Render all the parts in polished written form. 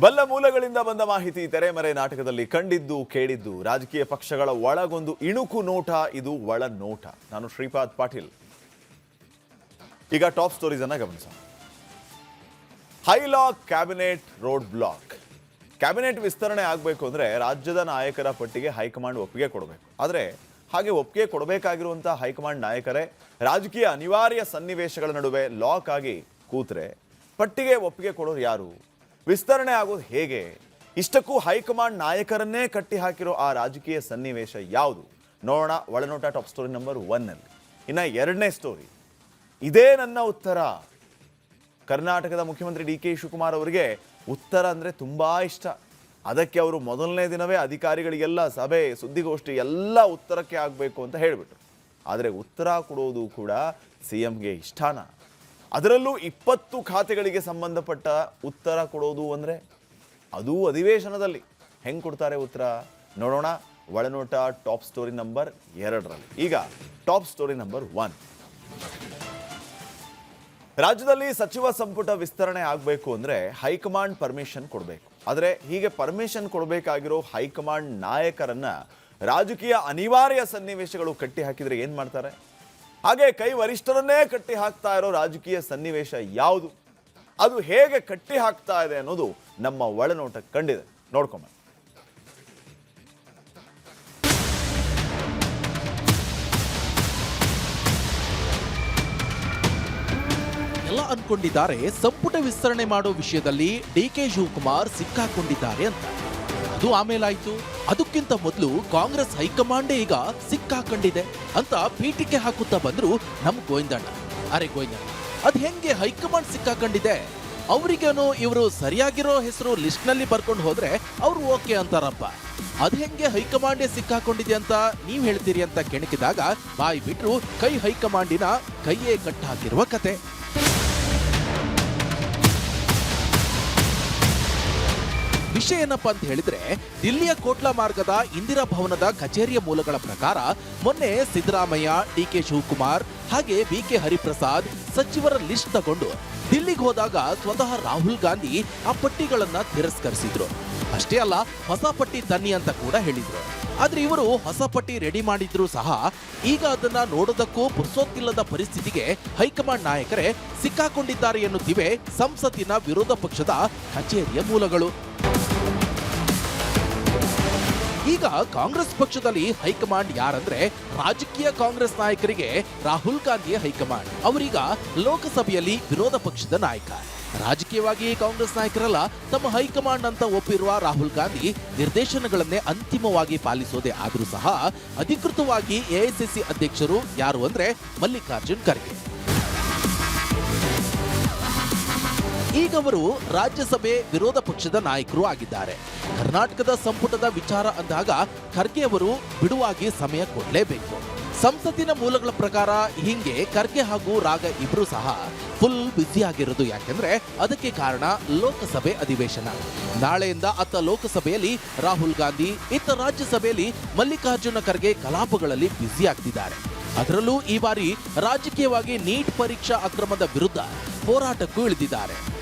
ಬಲ್ಲ ಮೂಲಗಳಿಂದ ಬಂದ ಮಾಹಿತಿ ತೆರೆಮರೆ ನಾಟಕದಲ್ಲಿ ಕಂಡಿದ್ದು ಕೇಳಿದ್ದು ರಾಜಕೀಯ ಪಕ್ಷಗಳ ಒಳಗೊಂದು ಇಣುಕು ನೋಟ ಇದು ಒಳ ನೋಟ. ನಾನು ಶ್ರೀಪಾದ್ ಪಾಟೀಲ್. ಈಗ ಟಾಪ್ ಸ್ಟೋರೀಸ್ ಅನ್ನ ಗಮನಿಸೋಣ. ಹೈಲಾಕ್ ಕ್ಯಾಬಿನೆಟ್ ರೋಡ್ ಬ್ಲಾಕ್. ಕ್ಯಾಬಿನೆಟ್ ವಿಸ್ತರಣೆ ಆಗಬೇಕು ಅಂದ್ರೆ ರಾಜ್ಯದ ನಾಯಕರ ಪಟ್ಟಿಗೆ ಹೈಕಮಾಂಡ್ ಒಪ್ಪಿಗೆ ಕೊಡಬೇಕು. ಆದರೆ ಹಾಗೆ ಒಪ್ಪಿಗೆ ಕೊಡಬೇಕಾಗಿರುವಂತಹ ಹೈಕಮಾಂಡ್ ನಾಯಕರೇ ರಾಜಕೀಯ ಅನಿವಾರ್ಯ ಸನ್ನಿವೇಶಗಳ ನಡುವೆ ಲಾಕ್ ಆಗಿ ಕೂತ್ರೆ ಪಟ್ಟಿಗೆ ಒಪ್ಪಿಗೆ ಕೊಡೋರು ಯಾರು? ವಿಸ್ತರಣೆ ಆಗೋದು ಹೇಗೆ? ಇಷ್ಟಕ್ಕೂ ಹೈಕಮಾಂಡ್ ನಾಯಕರನ್ನೇ ಕಟ್ಟಿ ಹಾಕಿರೋ ಆ ರಾಜಕೀಯ ಸನ್ನಿವೇಶ ಯಾವುದು? ನೋಡೋಣ ಒಳನೋಟ ಟಾಪ್ ಸ್ಟೋರಿ ನಂಬರ್ 1 ನಲ್ಲಿ. ಇನ್ನು ಎರಡನೇ ಸ್ಟೋರಿ, ಇದೇ ನನ್ನ ಉತ್ತರ. ಕರ್ನಾಟಕದ ಮುಖ್ಯಮಂತ್ರಿ ಡಿ ಕೆ ಶಿವಕುಮಾರ್ ಅವರಿಗೆ ಉತ್ತರ ಅಂದರೆ ತುಂಬಾ ಇಷ್ಟ. ಅದಕ್ಕೆ ಅವರು ಮೊದಲನೇ ದಿನವೇ ಅಧಿಕಾರಿಗಳಿಗೆಲ್ಲ ಸಭೆ ಸುದ್ದಿಗೋಷ್ಠಿ ಎಲ್ಲ ಉತ್ತರಕ್ಕೆ ಆಗಬೇಕು ಅಂತ ಹೇಳಿಬಿಟ್ರು. ಆದರೆ ಉತ್ತರ ಕೊಡೋದು ಕೂಡ CMಗೆ ಇಷ್ಟಾನ? ಅದರಲ್ಲೂ 20 ಖಾತೆಗಳಿಗೆ ಸಂಬಂಧಪಟ್ಟ ಉತ್ತರ ಕೊಡೋದು ಅಂದರೆ ಅದು ಅಧಿವೇಶನದಲ್ಲಿ ಹೆಂಗೆ ಕೊಡ್ತಾರೆ ಉತ್ತರ? ನೋಡೋಣ ಒಳನೋಟ ಟಾಪ್ ಸ್ಟೋರಿ ನಂಬರ್ 2ರಲ್ಲಿ. ಈಗ ಟಾಪ್ ಸ್ಟೋರಿ ನಂಬರ್ 1. ರಾಜ್ಯದಲ್ಲಿ ಸಚಿವ ಸಂಪುಟ ವಿಸ್ತರಣೆ ಆಗಬೇಕು ಅಂದರೆ ಹೈಕಮಾಂಡ್ ಪರ್ಮಿಷನ್ ಕೊಡಬೇಕು. ಆದರೆ ಹೀಗೆ ಪರ್ಮಿಷನ್ ಕೊಡಬೇಕಾಗಿರೋ ಹೈಕಮಾಂಡ್ ನಾಯಕರನ್ನ ರಾಜಕೀಯ ಅನಿವಾರ್ಯ ಸನ್ನಿವೇಶಗಳು ಕಟ್ಟಿ ಹಾಕಿದರೆ ಏನು ಮಾಡ್ತಾರೆ? ಹಾಗೆ ಕೈ ವರಿಷ್ಠರನ್ನೇ ಕಟ್ಟಿ ಹಾಕ್ತಾ ಇರೋ ರಾಜಕೀಯ ಸನ್ನಿವೇಶ ಯಾವುದು? ಅದು ಹೇಗೆ ಕಟ್ಟಿ ಹಾಕ್ತಾ ಇದೆ ಅನ್ನೋದು ನಮ್ಮ ಒಳನೋಟಕ್ಕೆ ಕಂಡಿದೆ. ನೋಡ್ಕೊಂಬ. ಎಲ್ಲ ಅನ್ಕೊಂಡಿದ್ದಾರೆ ಸಂಪುಟ ವಿಸ್ತರಣೆ ಮಾಡೋ ವಿಷಯದಲ್ಲಿ DK ಶಿವಕುಮಾರ್ ಸಿಕ್ಕಾಕೊಂಡಿದ್ದಾರೆ ಅಂತ. ಅದು ಆಮೇಲಾಯ್ತು. ಅದಕ್ಕಿಂತ ಮೊದಲು ಕಾಂಗ್ರೆಸ್ ಹೈಕಮಾಂಡೇ ಈಗ ಸಿಕ್ಕಾಕೊಂಡಿದೆ ಅಂತ ಪೀಠಿಕೆ ಹಾಕುತ್ತಾ ಬಂದ್ರು ನಮ್ ಗೋವಿಂದಣ್ಣ. ಅರೆ ಗೋವಿಂದಣ್ಣ, ಅದ್ ಹೆಂಗೆ ಹೈಕಮಾಂಡ್ ಸಿಕ್ಕಾಕೊಂಡಿದೆ? ಅವರಿಗೇನು ಇವರು ಸರಿಯಾಗಿರೋ ಹೆಸರು ಲಿಸ್ಟ್ ನಲ್ಲಿ ಬರ್ಕೊಂಡು ಹೋದ್ರೆ ಅವ್ರು ಓಕೆ ಅಂತಾರಪ್ಪ. ಅದ್ ಹೆಂಗೆ ಹೈಕಮಾಂಡೇ ಸಿಕ್ಕಾಕೊಂಡಿದೆ ಅಂತ ನೀವ್ ಹೇಳ್ತೀರಿ ಅಂತ ಕೆಣಕಿದಾಗ ಬಾಯಿ ಬಿಟ್ರು ಕೈ ಹೈಕಮಾಂಡಿನ ಕೈಯೇ ಕಟ್ಟ ಹಾಕಿರುವ ಕತೆ. ವಿಷಯ ಏನಪ್ಪಾ ಅಂತ ಹೇಳಿದ್ರೆ, ದಿಲ್ಲಿಯ ಕೋಟ್ಲಾ ಮಾರ್ಗದ ಇಂದಿರಾ ಭವನದ ಕಚೇರಿಯ ಮೂಲಗಳ ಪ್ರಕಾರ ಮೊನ್ನೆ ಸಿದ್ದರಾಮಯ್ಯ, DK ಶಿವಕುಮಾರ್ ಹಾಗೆ BK ಹರಿಪ್ರಸಾದ್ ಸಚಿವರ ಲಿಸ್ಟ್ ತಗೊಂಡು ದಿಲ್ಲಿಗೆ ಹೋದಾಗ ಸ್ವತಃ ರಾಹುಲ್ ಗಾಂಧಿ ಆ ಪಟ್ಟಿಗಳನ್ನ ತಿರಸ್ಕರಿಸಿದ್ರು. ಅಷ್ಟೇ ಅಲ್ಲ, ಹೊಸ ಪಟ್ಟಿ ತನ್ನಿ ಅಂತ ಕೂಡ ಹೇಳಿದ್ರು. ಆದ್ರೆ ಇವರು ಹೊಸ ಪಟ್ಟಿ ರೆಡಿ ಮಾಡಿದ್ರು ಸಹ ಈಗ ಅದನ್ನ ನೋಡೋದಕ್ಕೂ ಪುರ್ಸೊತ್ತಿಲ್ಲದ ಪರಿಸ್ಥಿತಿಗೆ ಹೈಕಮಾಂಡ್ ನಾಯಕರೇ ಸಿಕ್ಕಾಕೊಂಡಿದ್ದಾರೆ ಎನ್ನುತ್ತಿವೆ ಸಂಸತ್ತಿನ ವಿರೋಧ ಪಕ್ಷದ ಕಚೇರಿಯ ಮೂಲಗಳು. ಈಗ ಕಾಂಗ್ರೆಸ್ ಪಕ್ಷದಲ್ಲಿ ಹೈಕಮಾಂಡ್ ಯಾರಂದ್ರೆ ರಾಜಕೀಯ ಕಾಂಗ್ರೆಸ್ ನಾಯಕರಿಗೆ ರಾಹುಲ್ ಗಾಂಧಿಯ ಹೈಕಮಾಂಡ್. ಅವರೀಗ ಲೋಕಸಭೆಯಲ್ಲಿ ವಿರೋಧ ಪಕ್ಷದ ನಾಯಕ. ರಾಜಕೀಯವಾಗಿ ಕಾಂಗ್ರೆಸ್ ನಾಯಕರಲ್ಲ, ತಮ್ಮ ಹೈಕಮಾಂಡ್ ಅಂತ ಒಪ್ಪಿರುವ ರಾಹುಲ್ ಗಾಂಧಿ ನಿರ್ದೇಶನಗಳನ್ನೇ ಅಂತಿಮವಾಗಿ ಪಾಲಿಸೋದೇ ಆದ್ರೂ ಸಹ ಅಧಿಕೃತವಾಗಿ AICC ಅಧ್ಯಕ್ಷರು ಯಾರು ಅಂದ್ರೆ ಮಲ್ಲಿಕಾರ್ಜುನ್ ಖರ್ಗೆ. ಈಗ ಅವರು ರಾಜ್ಯಸಭೆ ವಿರೋಧ ಪಕ್ಷದ ನಾಯಕರು ಆಗಿದ್ದಾರೆ. ಕರ್ನಾಟಕದ ಸಂಪುಟದ ವಿಚಾರ ಅಂದಾಗ ಖರ್ಗೆ ಅವರು ಬಿಡುವಾಗಿ ಸಮಯ ಕೊಡಲೇಬೇಕು. ಸಂಸತ್ತಿನ ಮೂಲಗಳ ಪ್ರಕಾರ ಹಿಂಗೆ ಖರ್ಗೆ ಹಾಗೂ ರಾಗ ಇಬ್ರು ಸಹ ಫುಲ್ ಬ್ಯುಸಿ ಆಗಿರೋದು. ಯಾಕೆಂದ್ರೆ ಅದಕ್ಕೆ ಕಾರಣ ಲೋಕಸಭೆ ಅಧಿವೇಶನ. ನಾಳೆಯಿಂದ ಅತ್ತ ಲೋಕಸಭೆಯಲ್ಲಿ ರಾಹುಲ್ ಗಾಂಧಿ, ಇತ್ತ ರಾಜ್ಯಸಭೆಯಲ್ಲಿ ಮಲ್ಲಿಕಾರ್ಜುನ ಖರ್ಗೆ ಕಲಾಪಗಳಲ್ಲಿ ಬ್ಯುಸಿ ಆಗ್ತಿದ್ದಾರೆ. ಅದರಲ್ಲೂ ಈ ಬಾರಿ ರಾಜಕೀಯವಾಗಿ ನೀಟ್ ಪರೀಕ್ಷಾ ಅಕ್ರಮದ ವಿರುದ್ಧ ಹೋರಾಟಕ್ಕೂ ಇಳಿದಿದ್ದಾರೆ.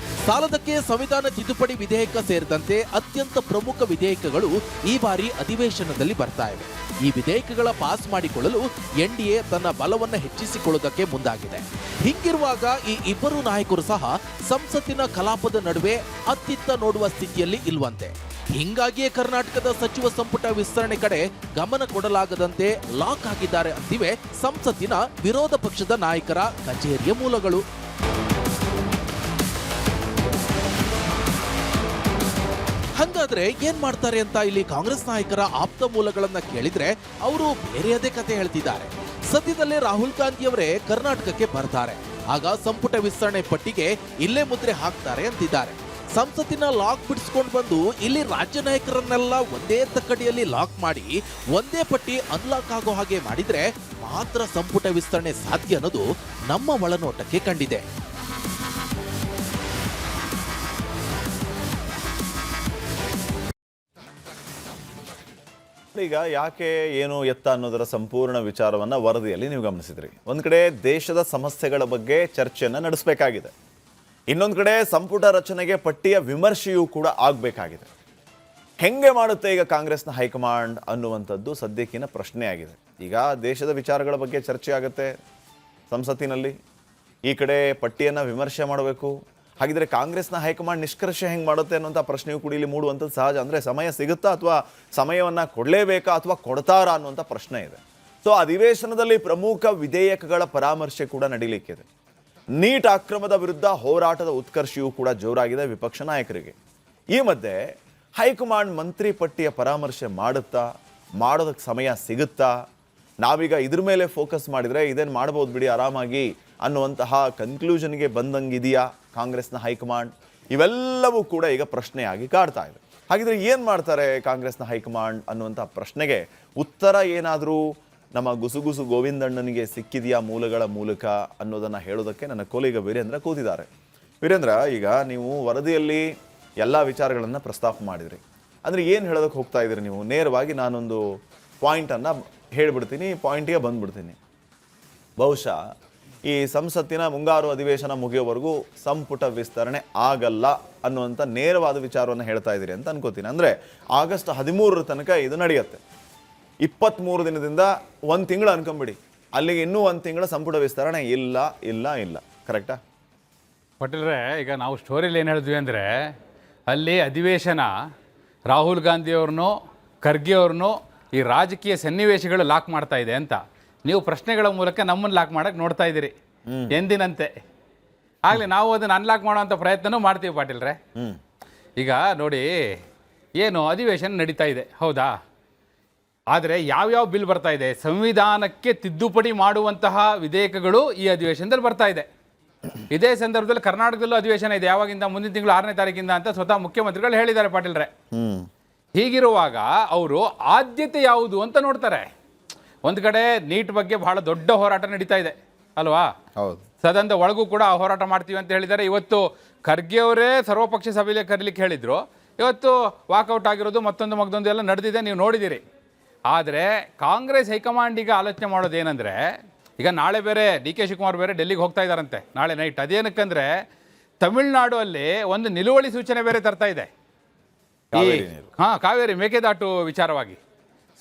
ಸಾಲದಕ್ಕೆ ಸಂವಿಧಾನ ತಿದ್ದುಪಡಿ ವಿಧೇಯಕ ಸೇರಿದಂತೆ ಅತ್ಯಂತ ಪ್ರಮುಖ ವಿಧೇಯಕಗಳು ಈ ಬಾರಿ ಅಧಿವೇಶನದಲ್ಲಿ ಬರ್ತಾ ಇವೆ. ಈ ವಿಧೇಯಕಗಳ ಪಾಸ್ ಮಾಡಿಕೊಳ್ಳಲು NDA ತನ್ನ ಬಲವನ್ನು ಹೆಚ್ಚಿಸಿಕೊಳ್ಳುವುದಕ್ಕೆ ಮುಂದಾಗಿದೆ. ಹೀಗಿರುವಾಗ ಈ ಇಬ್ಬರು ನಾಯಕರು ಸಹ ಸಂಸತ್ತಿನ ಕಲಾಪದ ನಡುವೆ ಅತ್ತಿತ್ತ ನೋಡುವ ಸ್ಥಿತಿಯಲ್ಲಿ ಇಲ್ವಂತೆ. ಹಿಂಗಾಗಿಯೇ ಕರ್ನಾಟಕದ ಸಚಿವ ಸಂಪುಟ ವಿಸ್ತರಣೆ ಕಡೆ ಗಮನ ಕೊಡಲಾಗದಂತೆ ಲಾಕ್ ಆಗಿದ್ದಾರೆ ಅಂತಿವೆ ಸಂಸತ್ತಿನ ವಿರೋಧ ಪಕ್ಷದ ನಾಯಕರ ಕಚೇರಿಯ ಮೂಲಗಳು. ಹಂಗಾದ್ರೆ ಏನ್ ಮಾಡ್ತಾರೆ ಅಂತ ಇಲ್ಲಿ ಕಾಂಗ್ರೆಸ್ ನಾಯಕರ ಆಪ್ತ ಮೂಲಗಳನ್ನ ಕೇಳಿದ್ರೆ ಅವರು ಬೇರೆಯದೇ ಕತೆ ಹೇಳ್ತಿದ್ದಾರೆ. ಸದ್ಯದಲ್ಲೇ ರಾಹುಲ್ ಗಾಂಧಿ ಅವರೇ ಕರ್ನಾಟಕಕ್ಕೆ ಬರ್ತಾರೆ. ಆಗ ಸಂಪುಟ ವಿಸ್ತರಣೆ ಪಟ್ಟಿಗೆ ಇಲ್ಲೇ ಮುದ್ರೆ ಹಾಕ್ತಾರೆ ಅಂತಿದ್ದಾರೆ. ಸಂಸತ್ತಿನ ಲಾಕ್ ಬಿಡಿಸ್ಕೊಂಡು ಬಂದು ಇಲ್ಲಿ ರಾಜ್ಯ ನಾಯಕರನ್ನೆಲ್ಲ ಒಂದೇ ತಕ್ಕಡಿಯಲ್ಲಿ ಲಾಕ್ ಮಾಡಿ ಒಂದೇ ಪಟ್ಟಿ ಅನ್ಲಾಕ್ ಆಗೋ ಹಾಗೆ ಮಾಡಿದ್ರೆ ಮಾತ್ರ ಸಂಪುಟ ವಿಸ್ತರಣೆ ಸಾಧ್ಯ ಅನ್ನೋದು ನಮ್ಮ ಒಳನೋಟಕ್ಕೆ ಕಂಡಿದೆ. ಈಗ ಯಾಕೆ ಏನು ಎತ್ತ ಅನ್ನೋದರ ಸಂಪೂರ್ಣ ವಿಚಾರವನ್ನ ವರದಿಯಲ್ಲಿ ನೀವು ಗಮನಿಸಿದ್ರಿ. ಒಂದ್ ಕಡೆ ದೇಶದ ಸಮಸ್ಯೆಗಳ ಬಗ್ಗೆ ಚರ್ಚೆಯನ್ನು ನಡೆಸಬೇಕಾಗಿದೆ. ಇನ್ನೊಂದು ಕಡೆ ಸಂಪುಟ ರಚನೆಗೆ ಪಟ್ಟಿಯ ವಿಮರ್ಶೆಯೂ ಕೂಡ ಆಗಬೇಕಾಗಿದೆ. ಹೆಂಗೆ ಮಾಡುತ್ತೆ ಈಗ ಕಾಂಗ್ರೆಸ್ನ ಹೈಕಮಾಂಡ್ ಅನ್ನುವಂಥದ್ದು ಸದ್ಯಕ್ಕಿನ ಪ್ರಶ್ನೆ ಆಗಿದೆ. ಈಗ ದೇಶದ ವಿಚಾರಗಳ ಬಗ್ಗೆ ಚರ್ಚೆ ಆಗುತ್ತೆ ಸಂಸತ್ತಿನಲ್ಲಿ, ಈ ಕಡೆ ಪಟ್ಟಿಯನ್ನು ವಿಮರ್ಶೆ ಮಾಡಬೇಕು. ಹಾಗಿದ್ರೆ ಕಾಂಗ್ರೆಸ್ನ ಹೈಕಮಾಂಡ್ ನಿಷ್ಕರ್ಷೆ ಹೆಂಗೆ ಮಾಡುತ್ತೆ ಅನ್ನುವಂಥ ಪ್ರಶ್ನೆಯೂ ಕೂಡ ಇಲ್ಲಿ ಮೂಡುವಂಥದ್ದು ಸಹಜ. ಅಂದರೆ ಸಮಯ ಸಿಗುತ್ತಾ ಅಥವಾ ಸಮಯವನ್ನು ಕೊಡಲೇಬೇಕಾ ಅಥವಾ ಕೊಡ್ತಾರಾ ಅನ್ನುವಂಥ ಪ್ರಶ್ನೆ ಇದೆ. ಸೊ ಅಧಿವೇಶನದಲ್ಲಿ ಪ್ರಮುಖ ವಿಧೇಯಕಗಳ ಪರಾಮರ್ಶೆ ಕೂಡ ನಡೀಲಿಕ್ಕಿದೆ. ನೀಟ್ ಅಕ್ರಮದ ವಿರುದ್ಧ ಹೋರಾಟದ ಉತ್ಕರ್ಷೆಯೂ ಕೂಡ ಜೋರಾಗಿದೆ ವಿಪಕ್ಷ ನಾಯಕರಿಗೆ. ಈ ಮಧ್ಯೆ ಹೈಕಮಾಂಡ್ ಮಂತ್ರಿ ಪಟ್ಟಿಯ ಪರಾಮರ್ಶೆ ಮಾಡುತ್ತಾ, ಮಾಡೋದಕ್ಕೆ ಸಮಯ ಸಿಗುತ್ತಾ, ನಾವೀಗ ಇದ್ರ ಮೇಲೆ ಫೋಕಸ್ ಮಾಡಿದರೆ ಇದೇನು ಮಾಡ್ಬೋದು ಬಿಡಿ ಆರಾಮಾಗಿ ಅನ್ನುವಂತಹ ಕನ್ಕ್ಲೂಷನ್ಗೆ ಬಂದಂಗಿದೆಯಾ ಕಾಂಗ್ರೆಸ್ನ ಹೈಕಮಾಂಡ್? ಇವೆಲ್ಲವೂ ಕೂಡ ಈಗ ಪ್ರಶ್ನೆಯಾಗಿ ಕಾಡ್ತಾ ಇದೆ. ಹಾಗಿದ್ರೆ ಏನು ಮಾಡ್ತಾರೆ ಕಾಂಗ್ರೆಸ್ನ ಹೈಕಮಾಂಡ್ ಅನ್ನುವಂಥ ಪ್ರಶ್ನೆಗೆ ಉತ್ತರ ಏನಾದರೂ ನಮ್ಮ ಗುಸುಗುಸು ಗೋವಿಂದಣ್ಣನಿಗೆ ಸಿಕ್ಕಿದೆಯಾ ಮೂಲಗಳ ಮೂಲಕ ಅನ್ನೋದನ್ನು ಹೇಳೋದಕ್ಕೆ ನನ್ನ ಕೊಲೀಗ ವೀರೇಂದ್ರ ಕೂತಿದ್ದಾರೆ. ವೀರೇಂದ್ರ, ಈಗ ನೀವು ವರದಿಯಲ್ಲಿ ಎಲ್ಲ ವಿಚಾರಗಳನ್ನು ಪ್ರಸ್ತಾಪ ಮಾಡಿದ್ರಿ. ಅಂದರೆ ಏನು ಹೇಳೋದಕ್ಕೆ ಹೋಗ್ತಾ ಇದ್ದೀರಿ ನೀವು? ನೇರವಾಗಿ ನಾನೊಂದು ಪಾಯಿಂಟನ್ನು ಹೇಳಿಬಿಡ್ತೀನಿ, ಪಾಯಿಂಟಿಗೆ ಬಂದುಬಿಡ್ತೀನಿ. ಬಹುಶಃ ಈ ಸಂಸತ್ತಿನ ಮುಂಗಾರು ಅಧಿವೇಶನ ಮುಗಿಯೋವರೆಗೂ ಸಂಪುಟ ವಿಸ್ತರಣೆ ಆಗಲ್ಲ ಅನ್ನುವಂಥ ನೇರವಾದ ವಿಚಾರವನ್ನು ಹೇಳ್ತಾ ಇದ್ದೀರಿ ಅಂತ ಅನ್ಕೋತೀನಿ. ಅಂದರೆ ಆಗಸ್ಟ್ 13 ತನಕ ಇದು ನಡೆಯುತ್ತೆ. 23 ದಿನದಿಂದ 1 ತಿಂಗಳು ಅನ್ಕೊಂಬಿಡಿ, ಅಲ್ಲಿಗೆ ಇನ್ನೂ 1 ತಿಂಗಳ ಸಂಪುಟ ವಿಸ್ತರಣೆ ಇಲ್ಲ ಇಲ್ಲ ಇಲ್ಲ. ಕರೆಕ್ಟಾ ಪಟೇಲ್ರೆ? ಈಗ ನಾವು ಸ್ಟೋರಿಯಲ್ಲಿ ಏನು ಹೇಳಿದ್ವಿ ಅಂದರೆ, ಅಲ್ಲಿ ಅಧಿವೇಶನ ರಾಹುಲ್ ಗಾಂಧಿಯವ್ರನ್ನೋ ಖರ್ಗೆ ಅವ್ರನ್ನೋ ಈ ರಾಜಕೀಯ ಸನ್ನಿವೇಶಗಳು ಲಾಕ್ ಮಾಡ್ತಾ ಇದೆ ಅಂತ. ನೀವು ಪ್ರಶ್ನೆಗಳ ಮೂಲಕ ನಮ್ಮನ್ನು ಲಾಕ್ ಮಾಡೋಕ್ಕೆ ನೋಡ್ತಾ ಇದ್ದೀರಿ ಎಂದಿನಂತೆ. ಆಗಲಿ ನಾವು ಅದನ್ನು ಅನ್ಲಾಕ್ ಮಾಡೋವಂಥ ಪ್ರಯತ್ನನೂ ಮಾಡ್ತೀವಿ ಪಾಟೀಲ್ರೆ. ಈಗ ನೋಡಿ, ಏನು ಅಧಿವೇಶನ ನಡೀತಾ ಇದೆ ಹೌದಾ, ಆದರೆ ಯಾವ್ಯಾವ ಬಿಲ್ ಬರ್ತಾ ಇದೆ, ಸಂವಿಧಾನಕ್ಕೆ ತಿದ್ದುಪಡಿ ಮಾಡುವಂತಹ ವಿಧೇಯಕಗಳು ಈ ಅಧಿವೇಶನದಲ್ಲಿ ಬರ್ತಾ ಇದೆ. ಇದೇ ಸಂದರ್ಭದಲ್ಲಿ ಕರ್ನಾಟಕದಲ್ಲೂ ಅಧಿವೇಶನ ಇದೆ, ಯಾವಾಗಿಂದ? ಮುಂದಿನ ತಿಂಗಳು 6ನೇ ತಾರೀಕಿಂದ ಅಂತ ಸ್ವತಃ ಮುಖ್ಯಮಂತ್ರಿಗಳು ಹೇಳಿದ್ದಾರೆ ಪಾಟೀಲ್ರೆ. ಹೀಗಿರುವಾಗ ಅವರು ಆದ್ಯತೆ ಯಾವುದು ಅಂತ ನೋಡ್ತಾರೆ. ಒಂದು ಕಡೆ ನೀಟ್ ಬಗ್ಗೆ ಬಹಳ ದೊಡ್ಡ ಹೋರಾಟ ನಡೀತಾ ಇದೆ ಅಲ್ವಾ? ಹೌದು. ಸದನದ ಒಳಗೂ ಕೂಡ ಹೋರಾಟ ಮಾಡ್ತೀವಿ ಅಂತ ಹೇಳಿದ್ದಾರೆ. ಇವತ್ತು ಖರ್ಗೆ ಅವರೇ ಸರ್ವಪಕ್ಷ ಸಭೆಯಲ್ಲಿ ಕರೀಲಿಕ್ಕೆ ಹೇಳಿದ್ರು. ಇವತ್ತು ವಾಕೌಟ್ ಆಗಿರೋದು ಮತ್ತೊಂದು ಎಲ್ಲ ನಡೆದಿದೆ, ನೀವು ನೋಡಿದ್ದೀರಿ. ಆದರೆ ಕಾಂಗ್ರೆಸ್ ಹೈಕಮಾಂಡ್ ಈಗ ಆಲೋಚನೆ ಮಾಡೋದು ಏನಂದರೆ, ಈಗ ನಾಳೆ ಬೇರೆ ಡಿ ಕೆ ಶಿವಕುಮಾರ್ ಬೇರೆ ಡೆಲ್ಲಿಗೆ ಹೋಗ್ತಾ ಇದ್ದಾರಂತೆ ನಾಳೆ ನೈಟ್. ಅದೇನಕ್ಕಂದ್ರೆ ತಮಿಳುನಾಡು ಅಲ್ಲಿ ಒಂದು ನಿಲುವಳಿ ಸೂಚನೆ ಬೇರೆ ತರ್ತಾ ಇದೆ, ಕಾವೇರಿ ಮೇಕೆದಾಟು ವಿಚಾರವಾಗಿ.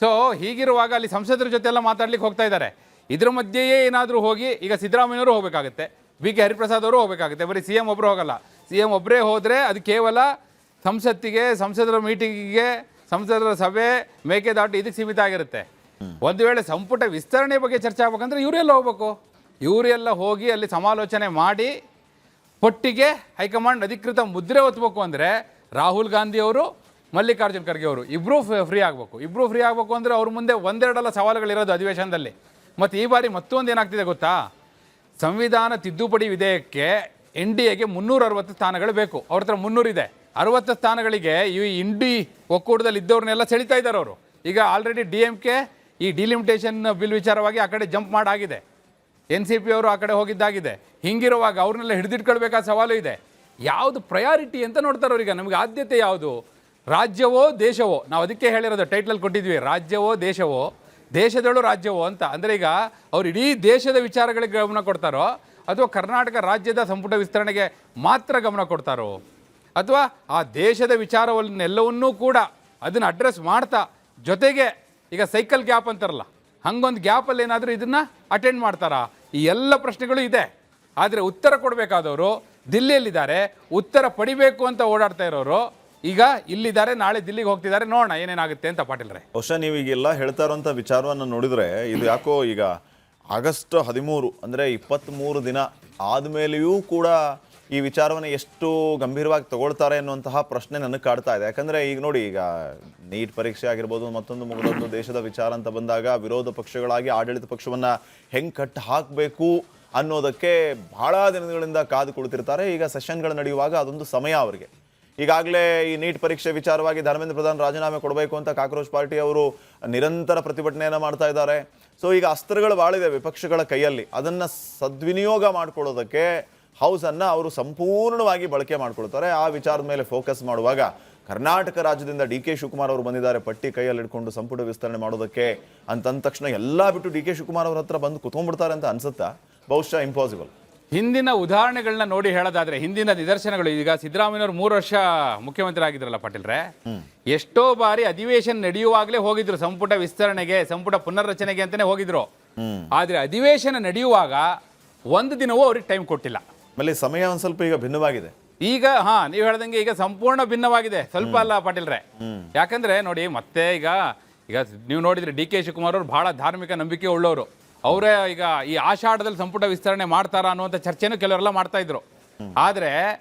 ಸೊ ಹೀಗಿರುವಾಗ ಅಲ್ಲಿ ಸಂಸದರ ಜೊತೆ ಎಲ್ಲ ಮಾತಾಡ್ಲಿಕ್ಕೆ ಹೋಗ್ತಾ ಇದ್ದಾರೆ. ಇದ್ರ ಮಧ್ಯೆಯೇ ಏನಾದರೂ ಹೋಗಿ, ಈಗ ಸಿದ್ದರಾಮಯ್ಯವರು ಹೋಗಬೇಕಾಗುತ್ತೆ, ಬಿ ಕೆ ಹರಿಪ್ರಸಾದ್ ಅವರು ಹೋಗಬೇಕಾಗುತ್ತೆ, ಬರೀ ಸಿ ಎಂ ಒಬ್ಬರು ಹೋಗಲ್ಲ. ಸಿ ಎಂ ಒಬ್ಬರೇ ಹೋದರೆ ಅದು ಕೇವಲ ಸಂಸತ್ತಿಗೆ, ಸಂಸದರ ಮೀಟಿಂಗಿಗೆ, ಸಂಸದರ ಸಭೆ, ಮೇಕೆದಾಟು ಇದಕ್ಕೆ ಸೀಮಿತ ಆಗಿರುತ್ತೆ. ಒಂದು ವೇಳೆ ಸಂಪುಟ ವಿಸ್ತರಣೆ ಬಗ್ಗೆ ಚರ್ಚೆ ಆಗ್ಬೇಕಂದ್ರೆ ಇವರೆಲ್ಲ ಹೋಗ್ಬೇಕು. ಇವರೆಲ್ಲ ಹೋಗಿ ಅಲ್ಲಿ ಸಮಾಲೋಚನೆ ಮಾಡಿ ಪಟ್ಟಿಗೆ ಹೈಕಮಾಂಡ್ ಅಧಿಕೃತ ಮುದ್ರೆ ಒತ್ತಬೇಕು. ಅಂದರೆ ರಾಹುಲ್ ಗಾಂಧಿ ಅವರು, ಮಲ್ಲಿಕಾರ್ಜುನ್ ಖರ್ಗೆ ಅವರು ಇಬ್ಬರೂ ಫ್ರೀ ಆಗಬೇಕು. ಇಬ್ಬರೂ ಫ್ರೀ ಆಗಬೇಕು ಅಂದರೆ ಅವ್ರ ಮುಂದೆ ಒಂದೆರಡಲ್ಲ ಸವಾಲುಗಳಿರೋದು ಅಧಿವೇಶನದಲ್ಲಿ. ಮತ್ತು ಈ ಬಾರಿ ಮತ್ತೊಂದು ಏನಾಗ್ತಿದೆ ಗೊತ್ತಾ, ಸಂವಿಧಾನ ತಿದ್ದುಪಡಿ ವಿಧೇಯಕಕ್ಕೆ NDAಗೆ 360 ಸ್ಥಾನಗಳು ಬೇಕು. ಅವ್ರ ಹತ್ರ 300 ಇದೆ. 60 ಸ್ಥಾನಗಳಿಗೆ ಈ ಇಂಡಿ ಒಕ್ಕೂಟದಲ್ಲಿ ಇದ್ದವ್ರನ್ನೆಲ್ಲ ಸೆಳಿತಾ ಇದ್ದಾರೆ ಅವರು. ಈಗ ಆಲ್ರೆಡಿ DMK ಈ ಡಿಲಿಮಿಟೇಷನ್ ಬಿಲ್ ವಿಚಾರವಾಗಿ ಆ ಕಡೆ ಜಂಪ್ ಮಾಡಾಗಿದೆ, NCP ಅವರು ಆ ಕಡೆ ಹೋಗಿದ್ದಾಗಿದೆ. ಹಿಂಗಿರುವಾಗ ಅವ್ರನ್ನೆಲ್ಲ ಹಿಡಿದಿಟ್ಕೊಳ್ಬೇಕಾದ ಸವಾಲು ಇದೆ. ಯಾವುದು ಪ್ರಯಾರಿಟಿ ಅಂತ ನೋಡ್ತಾರೆ ಅವ್ರಿಗೆ. ನಮಗೆ ಆದ್ಯತೆ ಯಾವುದು, ರಾಜ್ಯವೋ ದೇಶವೋ? ನಾವು ಅದಕ್ಕೆ ಹೇಳಿರೋದು, ಟೈಟ್ಲಲ್ಲಿ ಕೊಟ್ಟಿದ್ವಿ, ರಾಜ್ಯವೋ ದೇಶವೋ, ದೇಶದಳು ರಾಜ್ಯವೋ ಅಂತ. ಅಂದರೆ ಈಗ ಅವ್ರು ಇಡೀ ದೇಶದ ವಿಚಾರಗಳಿಗೆ ಗಮನ ಕೊಡ್ತಾರೋ ಅಥವಾ ಕರ್ನಾಟಕ ರಾಜ್ಯದ ಸಂಪುಟ ವಿಸ್ತರಣೆಗೆ ಮಾತ್ರ ಗಮನ ಕೊಡ್ತಾರೋ, ಅಥವಾ ಆ ದೇಶದ ವಿಚಾರವನ್ನೆಲ್ಲವನ್ನೂ ಕೂಡ ಅದನ್ನು ಅಡ್ರೆಸ್ ಮಾಡ್ತಾ ಜೊತೆಗೆ ಈಗ ಸೈಕಲ್ ಗ್ಯಾಪ್ ಅಂತಾರಲ್ಲ, ಹಂಗೊಂದು ಗ್ಯಾಪಲ್ಲಿ ಏನಾದರೂ ಇದನ್ನು ಅಟೆಂಡ್ ಮಾಡ್ತಾರಾ? ಈ ಎಲ್ಲ ಪ್ರಶ್ನೆಗಳು ಇದೆ. ಆದರೆ ಉತ್ತರ ಕೊಡಬೇಕಾದವರು ದಿಲ್ಲಿಯಲ್ಲಿದ್ದಾರೆ, ಉತ್ತರ ಪಡಿಬೇಕು ಅಂತ ಓಡಾಡ್ತಾ ಇರೋರು ಈಗ ಇಲ್ಲಿದ್ದಾರೆ, ನಾಳೆ ದಿಲ್ಲಿಗೆ ಹೋಗ್ತಿದ್ದಾರೆ. ನೋಡೋಣ ಏನೇನಾಗುತ್ತೆ ಅಂತ ಪಾಟೀಲ್ರೆ. ಬಹುಶಃ ನೀವು ಈಗೆಲ್ಲ ಹೇಳ್ತಾ ಇರೋಂಥ ವಿಚಾರವನ್ನು ನೋಡಿದರೆ ಇದು ಯಾಕೋ ಈಗ ಆಗಸ್ಟ್ 13 ಅಂದರೆ 23 ದಿನ ಆದಮೇಲೆಯೂ ಕೂಡ ಈ ವಿಚಾರವನ್ನು ಎಷ್ಟು ಗಂಭೀರವಾಗಿ ತಗೊಳ್ತಾರೆ ಅನ್ನುವಂತಹ ಪ್ರಶ್ನೆ ನನಗೆ ಕಾಡ್ತಾ ಇದೆ. ಯಾಕಂದರೆ ಈಗ ನೋಡಿ, ಈಗ ನೀಟ್ ಪರೀಕ್ಷೆ ಆಗಿರ್ಬೋದು, ಮತ್ತೊಂದು ದೇಶದ ವಿಚಾರ ಅಂತ ಬಂದಾಗ ವಿರೋಧ ಪಕ್ಷಗಳಾಗಿ ಆಡಳಿತ ಪಕ್ಷವನ್ನು ಹೆಂಗೆ ಕಟ್ಟು ಹಾಕಬೇಕು ಅನ್ನೋದಕ್ಕೆ ಬಹಳ ದಿನಗಳಿಂದ ಕಾದು ಕುಳಿತಿರ್ತಾರೆ. ಈಗ ಸೆಷನ್ಗಳು ನಡೆಯುವಾಗ ಅದೊಂದು ಸಮಯ ಅವರಿಗೆ. ಈಗಾಗಲೇ ಈ ನೀಟ್ ಪರೀಕ್ಷೆ ವಿಚಾರವಾಗಿ ಧರ್ಮೇಂದ್ರ ಪ್ರಧಾನ್ ರಾಜೀನಾಮೆ ಕೊಡಬೇಕು ಅಂತ ಕಾಕ್ರೋಚ್ ಪಾರ್ಟಿ ಅವರು ನಿರಂತರ ಪ್ರತಿಭಟನೆಯನ್ನು ಮಾಡ್ತಾ ಇದ್ದಾರೆ. ಸೊ ಈಗ ಅಸ್ತ್ರಗಳು ಬಾಳಿದೆ ವಿಪಕ್ಷಗಳ ಕೈಯಲ್ಲಿ. ಅದನ್ನು ಸದ್ವಿನಿಯೋಗ ಮಾಡ್ಕೊಳ್ಳೋದಕ್ಕೆ ಹೌಸನ್ನು ಅವರು ಸಂಪೂರ್ಣವಾಗಿ ಬಳಕೆ ಮಾಡ್ಕೊಳ್ತಾರೆ. ಆ ವಿಚಾರದ ಮೇಲೆ ಫೋಕಸ್ ಮಾಡುವಾಗ ಕರ್ನಾಟಕ ರಾಜ್ಯದಿಂದ ಡಿ ಕೆ ಶಿವಕುಮಾರ್ ಅವರು ಬಂದಿದ್ದಾರೆ ಪಟ್ಟಿ ಕೈಯಲ್ಲಿ ಇಟ್ಕೊಂಡು ಸಂಪುಟ ವಿಸ್ತರಣೆ ಮಾಡೋದಕ್ಕೆ ಅಂತಂದ ತಕ್ಷಣ ಎಲ್ಲ ಬಿಟ್ಟು ಡಿ ಕೆ ಶಿವಕುಮಾರ್ ಅವ್ರ ಹತ್ರ ಬಂದು ಕುತ್ಕೊಂಡ್ಬಿಡ್ತಾರೆ ಅಂತ ಅನ್ಸುತ್ತಾ? ಬಹುಶಃ ಇಂಪಾಸಿಬಲ್. ಹಿಂದಿನ ಉದಾಹರಣೆಗಳನ್ನ ನೋಡಿ ಹೇಳೋದಾದ್ರೆ ಹಿಂದಿನ ನಿದರ್ಶನಗಳು, ಈಗ ಸಿದ್ದರಾಮಯ್ಯನವರು 3 ವರ್ಷ ಮುಖ್ಯಮಂತ್ರಿ ಆಗಿದ್ರಲ್ಲ ಪಾಟೀಲ್ರೆ, ಎಷ್ಟೋ ಬಾರಿ ಅಧಿವೇಶನ ನಡೆಯುವಾಗಲೇ ಹೋಗಿದ್ರು ಸಂಪುಟ ವಿಸ್ತರಣೆಗೆ, ಸಂಪುಟ ಪುನರ್ರಚನೆಗೆ ಅಂತಾನೆ ಹೋಗಿದ್ರು. ಆದ್ರೆ ಅಧಿವೇಶನ ನಡೆಯುವಾಗ ಒಂದು ದಿನವೂ ಅವ್ರಿಗೆ ಟೈಮ್ ಕೊಟ್ಟಿಲ್ಲ. ಆಮೇಲೆ ಸಮಯ ಒಂದ್ ಸ್ವಲ್ಪ ಈಗ ಭಿನ್ನವಾಗಿದೆ. ಈಗ ನೀವು ಹೇಳ್ದಂಗೆ ಈಗ ಸಂಪೂರ್ಣ ಭಿನ್ನವಾಗಿದೆ, ಸ್ವಲ್ಪ ಅಲ್ಲ ಪಾಟೀಲ್ರೆ. ಯಾಕಂದ್ರೆ ನೋಡಿ, ಮತ್ತೆ ಈಗ ನೀವು ನೋಡಿದ್ರೆ ಡಿ ಕೆ ಶಿವಕುಮಾರ್ ಅವರು ಬಹಳ ಧಾರ್ಮಿಕ ನಂಬಿಕೆ ಉಳ್ಳವರು. ಅವರೇ ಈಗ ಈ ಆಷಾಢದಲ್ಲಿ ಸಂಪುಟ ವಿಸ್ತರಣೆ ಮಾಡ್ತಾರಾ ಅನ್ನುವಂಥ ಚರ್ಚೆನೂ ಕೆಲವರೆಲ್ಲ ಮಾಡ್ತಾ ಇದ್ರು. ಆದ್ರೆ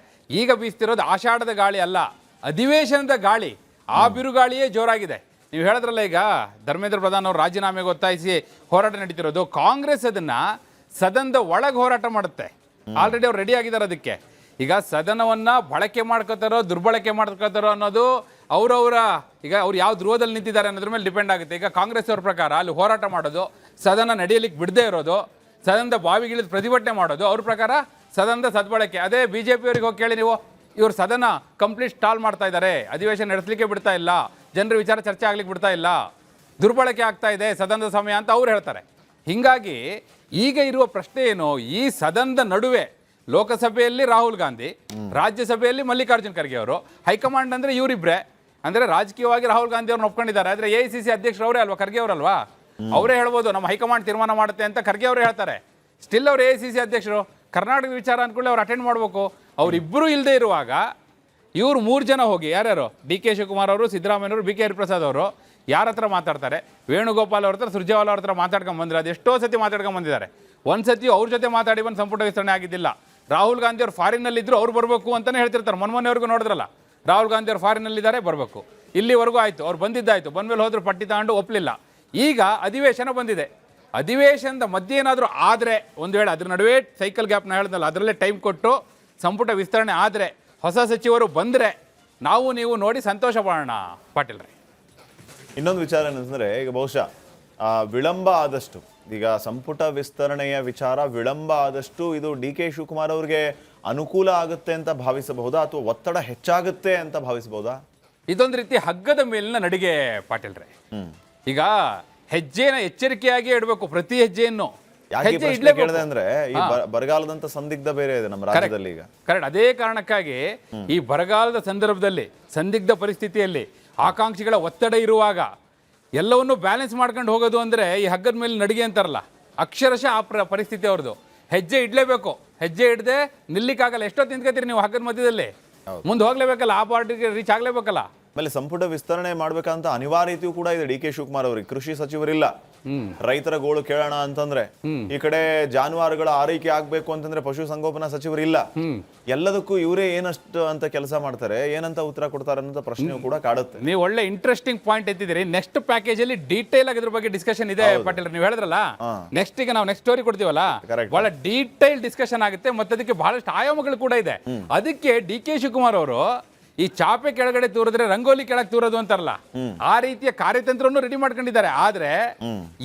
ಈಗ ಬೀಸ್ತಿರೋದು ಆಷಾಢದ ಗಾಳಿ ಅಲ್ಲ, ಅಧಿವೇಶನದ ಗಾಳಿ. ಆ ಬಿರುಗಾಳಿಯೇ ಜೋರಾಗಿದೆ. ನೀವು ಹೇಳಿದ್ರಲ್ಲ, ಈಗ ಧರ್ಮೇಂದ್ರ ಪ್ರಧಾನ್ ಅವರು ರಾಜೀನಾಮೆಗೆ ಒತ್ತಾಯಿಸಿ ಹೋರಾಟ ನಡೀತಿರೋದು. ಕಾಂಗ್ರೆಸ್ ಅದನ್ನ ಸದನದ ಒಳಗೆ ಹೋರಾಟ ಮಾಡುತ್ತೆ. ಆಲ್ರೆಡಿ ಅವ್ರು ರೆಡಿ ಆಗಿದ್ದಾರೆ ಅದಕ್ಕೆ. ಈಗ ಸದನವನ್ನ ಬಳಕೆ ಮಾಡ್ಕೋತಾರೋ ದುರ್ಬಳಕೆ ಮಾಡ್ಕೋತಾರೋ ಅನ್ನೋದು ಅವರವರ, ಈಗ ಅವ್ರು ಯಾವ ಧ್ರುವದಲ್ಲಿ ನಿಂತಿದ್ದಾರೆ ಅನ್ನೋದ್ರ ಮೇಲೆ ಡಿಪೆಂಡ್ ಆಗುತ್ತೆ. ಈಗ ಕಾಂಗ್ರೆಸ್ ಅವ್ರ ಪ್ರಕಾರ ಅಲ್ಲಿ ಹೋರಾಟ ಮಾಡೋದು, ಸದನ ನಡೆಯಲಿಕ್ಕೆ ಬಿಡದೇ ಇರೋದು, ಸದನದ ಬಾವಿಗಿಳಿದು ಪ್ರತಿಭಟನೆ ಮಾಡೋದು ಅವ್ರ ಪ್ರಕಾರ ಸದನದ ಸದ್ಬಳಕೆ. ಅದೇ ಬಿಜೆಪಿ ಅವರಿಗೆ ಹೋಗಿ ಕೇಳಿ ನೀವು, ಇವರು ಸದನ ಕಂಪ್ಲೀಟ್ ಸ್ಟಾಲ್ ಮಾಡ್ತಾ ಇದ್ದಾರೆ, ಅಧಿವೇಶನ ನಡೆಸಲಿಕ್ಕೆ ಬಿಡ್ತಾ ಇಲ್ಲ, ಜನರ ವಿಚಾರ ಚರ್ಚೆ ಆಗ್ಲಿಕ್ಕೆ ಬಿಡ್ತಾ ಇಲ್ಲ, ದುರ್ಬಳಕೆ ಆಗ್ತಾ ಇದೆ ಸದನದ ಸಮಯ ಅಂತ ಅವ್ರು ಹೇಳ್ತಾರೆ. ಹಿಂಗಾಗಿ ಈಗ ಇರುವ ಪ್ರಶ್ನೆ ಏನು, ಈ ಸದನದ ನಡುವೆ ಲೋಕಸಭೆಯಲ್ಲಿ ರಾಹುಲ್ ಗಾಂಧಿ, ರಾಜ್ಯಸಭೆಯಲ್ಲಿ ಮಲ್ಲಿಕಾರ್ಜುನ್ ಖರ್ಗೆ ಅವರು, ಹೈಕಮಾಂಡ್ ಅಂದ್ರೆ ಇವರಿಬ್ರೆ. ಅಂದ್ರೆ ರಾಜಕೀಯವಾಗಿ ರಾಹುಲ್ ಗಾಂಧಿ ಅವ್ರನ್ನ ಒಪ್ಕೊಂಡಿದ್ದಾರೆ. ಆದ್ರೆ AICC ಅಧ್ಯಕ್ಷರು ಅವರೇ ಅಲ್ವಾ, ಖರ್ಗೆ ಅವರಲ್ವಾ, ಅವರೇ ಹೇಳ್ಬೋದು ನಮ್ಮ ಹೈಕಮಾಂಡ್ ತೀರ್ಮಾನ ಮಾಡುತ್ತೆ ಅಂತ ಖರ್ಗೆ ಅವರೇ ಹೇಳ್ತಾರೆ. ಸ್ಟಿಲ್ ಅವ್ರು AICC ಅಧ್ಯಕ್ಷರು, ಕರ್ನಾಟಕದ ವಿಚಾರ ಅಂದ್ಕೊಳ್ಳಿ ಅವ್ರು ಅಟೆಂಡ್ ಮಾಡಬೇಕು. ಅವರಿಬ್ಬರು ಇಲ್ಲದೆ ಇರುವಾಗ ಇವ್ರು 3 ಜನ ಹೋಗಿ, ಯಾರ್ಯಾರು, ಡಿ ಕೆ ಶಿವಕುಮಾರ್ ಅವರು, ಸಿದ್ದರಾಮಯ್ಯವರು, BK ಹರಿಪ್ರಸಾದ್ ಅವರು ಯಾರ ಹತ್ರ ಮಾತಾಡ್ತಾರೆ? ವೇಣುಗೋಪಾಲ್ ಅವ್ರ ಹತ್ರ, ಸುರ್ಜೇವಾಲಾ ಅವ್ರ ಹತ್ರ ಮಾತಾಡ್ಕೊಂಡು ಬಂದ್ರೆ ಅದು ಎಷ್ಟೋ ಸತಿ ಮಾತಾಡ್ಕೊಂಡು ಬಂದಿದ್ದಾರೆ. ಒಂದ್ಸತಿ ಅವ್ರ ಜೊತೆ ಮಾತಾಡಿ ಬಂದು ಸಂಪುಟ ವಿಸ್ತರಣೆ ಆಗಿದ್ದಿಲ್ಲ. ರಾಹುಲ್ ಗಾಂಧಿ ಅವ್ರು ಫಾರಿನ್ನಲ್ಲಿದ್ದರು, ಅವ್ರು ಬರಬೇಕು ಅಂತಲೇ ಹೇಳ್ತಿರ್ತಾರೆ. ಮೊನ್ನೆವರೆಗೂ ನೋಡಿದ್ರಲ್ಲ, ರಾಹುಲ್ ಗಾಂಧಿ ಅವ್ರು ಫಾರಿನ್ನಲ್ಲಿದ್ದಾರೆ, ಬರಬೇಕು, ಇಲ್ಲಿವರೆಗೂ ಆಯಿತು, ಅವ್ರು ಬಂದಿದ್ದಾಯಿತು, ಬಂದ್ಮೇಲೆ ಹೋದ್ರು ಪಟ್ಟಿ ತಗೊಂಡು ಒಪ್ಪಲಿಲ್ಲ. ಈಗ ಅಧಿವೇಶನ ಬಂದಿದೆ, ಅಧಿವೇಶನದ ಮಧ್ಯೆ ಏನಾದರೂ ಆದರೆ, ಒಂದು ವೇಳೆ ಅದ್ರ ನಡುವೆ ಸೈಕಲ್ ಗ್ಯಾಪ್ನ ಹೇಳಿದ್ನಲ್ಲ, ಅದರಲ್ಲೇ ಟೈಮ್ ಕೊಟ್ಟು ಸಂಪುಟ ವಿಸ್ತರಣೆ ಆದರೆ, ಹೊಸ ಸಚಿವರು ಬಂದರೆ ನಾವು ನೀವು ನೋಡಿ ಸಂತೋಷ ಪಡೋಣ ಪಾಟೀಲ್ರೆ. ಇನ್ನೊಂದು ವಿಚಾರ ಏನಂತಂದ್ರೆ, ಈಗ ಬಹುಶಃ ವಿಳಂಬ ಆದಷ್ಟು, ಈಗ ಸಂಪುಟ ವಿಸ್ತರಣೆಯ ವಿಚಾರ ವಿಳಂಬ ಆದಷ್ಟು ಇದು ಡಿ ಕೆ ಶಿವಕುಮಾರ್ ಅವ್ರಿಗೆ ಅನುಕೂಲ ಆಗುತ್ತೆ ಅಂತ ಭಾವಿಸಬಹುದಾ, ಅಥವಾ ಒತ್ತಡ ಹೆಚ್ಚಾಗುತ್ತೆ ಅಂತ ಭಾವಿಸಬಹುದಾ? ಇದೊಂದು ರೀತಿ ಹಗ್ಗದ ಮೇಲಿನ ನಡಿಗೆ ಪಾಟೀಲ್ರೆ. ಈಗ ಹೆಜ್ಜೆನ ಎಚ್ಚರಿಕೆಯಾಗಿ ಇಡಬೇಕು, ಪ್ರತಿ ಹೆಜ್ಜೆಯನ್ನು. ಹೆಜ್ಜೆ ಇಡ್ಲೇಬೇಕು ಅಂದ್ರೆ ಈ ಬರಗಾಲದಂತ ಸಂದಿಗ್ಧ ಬೇರೆ ಇದೆ ನಮ್ಮ ರಾಜ್ಯದಲ್ಲಿ ಈಗ. ಕರೆಕ್ಟ್. ಅದೇ ಕಾರಣಕ್ಕಾಗಿ ಈ ಬರಗಾಲದ ಸಂದರ್ಭದಲ್ಲಿ, ಸಂದಿಗ್ಧ ಪರಿಸ್ಥಿತಿಯಲ್ಲಿ, ಆಕಾಂಕ್ಷಿಗಳ ಒತ್ತಡ ಇರುವಾಗ ಎಲ್ಲವನ್ನೂ ಬ್ಯಾಲೆನ್ಸ್ ಮಾಡ್ಕೊಂಡು ಹೋಗೋದು ಅಂದ್ರೆ ಈ ಹಗ್ಗದ ಮೇಲೆ ನಡಿಗೆ ಅಂತಾರಲ್ಲ, ಅಕ್ಷರಶಃ ಆ ಪರಿಸ್ಥಿತಿ ಅವ್ರದ್ದು. ಹೆಜ್ಜೆ ಇಡ್ಲೇಬೇಕು, ಹೆಜ್ಜೆ ಇಡದೆ ನಿಲ್ಲಿಕ್ಕಾಗಲ್ಲ. ಎಷ್ಟೊತ್ತು ನಿಂತ್ಕೋತೀರಿ ನೀವು ಹಗ್ಗದ ಮಧ್ಯದಲ್ಲಿ? ಮುಂದೆ ಹೋಗ್ಲೇಬೇಕಲ್ಲ, ಆ ಪಾರ್ಟಿಗೆ ರೀಚ್ ಆಗ್ಲೇಬೇಕಲ್ಲ. ಆಮೇಲೆ ಸಂಪುಟ ವಿಸ್ತರಣೆ ಮಾಡ್ಬೇಕಂತ ಅನಿವಾರ್ಯತೆಯೂ ಕೂಡ ಇದೆ ಡಿ ಕೆ ಶಿವಕುಮಾರ್ ಅವರಿಗೆ. ಕೃಷಿ ಸಚಿವರಿಲ್ಲ, ರೈತರ ಗೋಳು ಕೇಳೋಣ ಅಂತಂದ್ರೆ, ಈ ಕಡೆ ಜಾನುವಾರುಗಳ ಆರೈಕೆ ಆಗ್ಬೇಕು ಅಂತಂದ್ರೆ ಪಶು ಸಂಗೋಪನಾ ಸಚಿವರಿಲ್ಲ. ಎಲ್ಲದಕ್ಕೂ ಇವರೇ ಏನಷ್ಟು ಅಂತ ಕೆಲಸ ಮಾಡ್ತಾರೆ, ಏನಂತ ಉತ್ತರ ಕೊಡ್ತಾರೆ ಅನ್ನೋ ಪ್ರಶ್ನೆಯೂ ಕೂಡ ಕಾಡುತ್ತೆ. ನೀವು ಒಳ್ಳೆ ಇಂಟ್ರೆಸ್ಟಿಂಗ್ ಪಾಯಿಂಟ್ ಎತ್ತಿದ್ದೀರಿ. ನೆಕ್ಸ್ಟ್ ಪ್ಯಾಕೇಜ್ ಅಲ್ಲಿ ಡೀಟೇಲ್ ಆಗಿ ಇದ್ರ ಬಗ್ಗೆ ಡಿಸ್ಕಷನ್ ಇದೆ ಪಾಟೀಲ್. ನೀವು ಹೇಳಿದ್ರಲ್ಲ, ನೆಕ್ಸ್ಟ್ ಈಗ ನಾವು ನೆಕ್ಸ್ಟ್ ಸ್ಟೋರಿ ಕೊಡ್ತೀವಲ್ಲ, ಬಹಳ ಡೀಟೇಲ್ ಡಿಸ್ಕಷನ್ ಆಗುತ್ತೆ. ಮತ್ತೆ ಅದಕ್ಕೆ ಬಹಳಷ್ಟು ಆಯಾಮಗಳು ಕೂಡ ಇದೆ. ಅದಕ್ಕೆ ಡಿ ಕೆ ಶಿವಕುಮಾರ್ ಅವರು ಈ ಚಾಪೆ ಕೆಳಗಡೆ ತೂರಿದ್ರೆ ರಂಗೋಲಿ ಕೆಳಗೆ ತೂರೋದು ಅಂತಾರಲ್ಲ, ಆ ರೀತಿಯ ಕಾರ್ಯತಂತ್ರವನ್ನು ರೆಡಿ ಮಾಡ್ಕೊಂಡಿದ್ದಾರೆ. ಆದ್ರೆ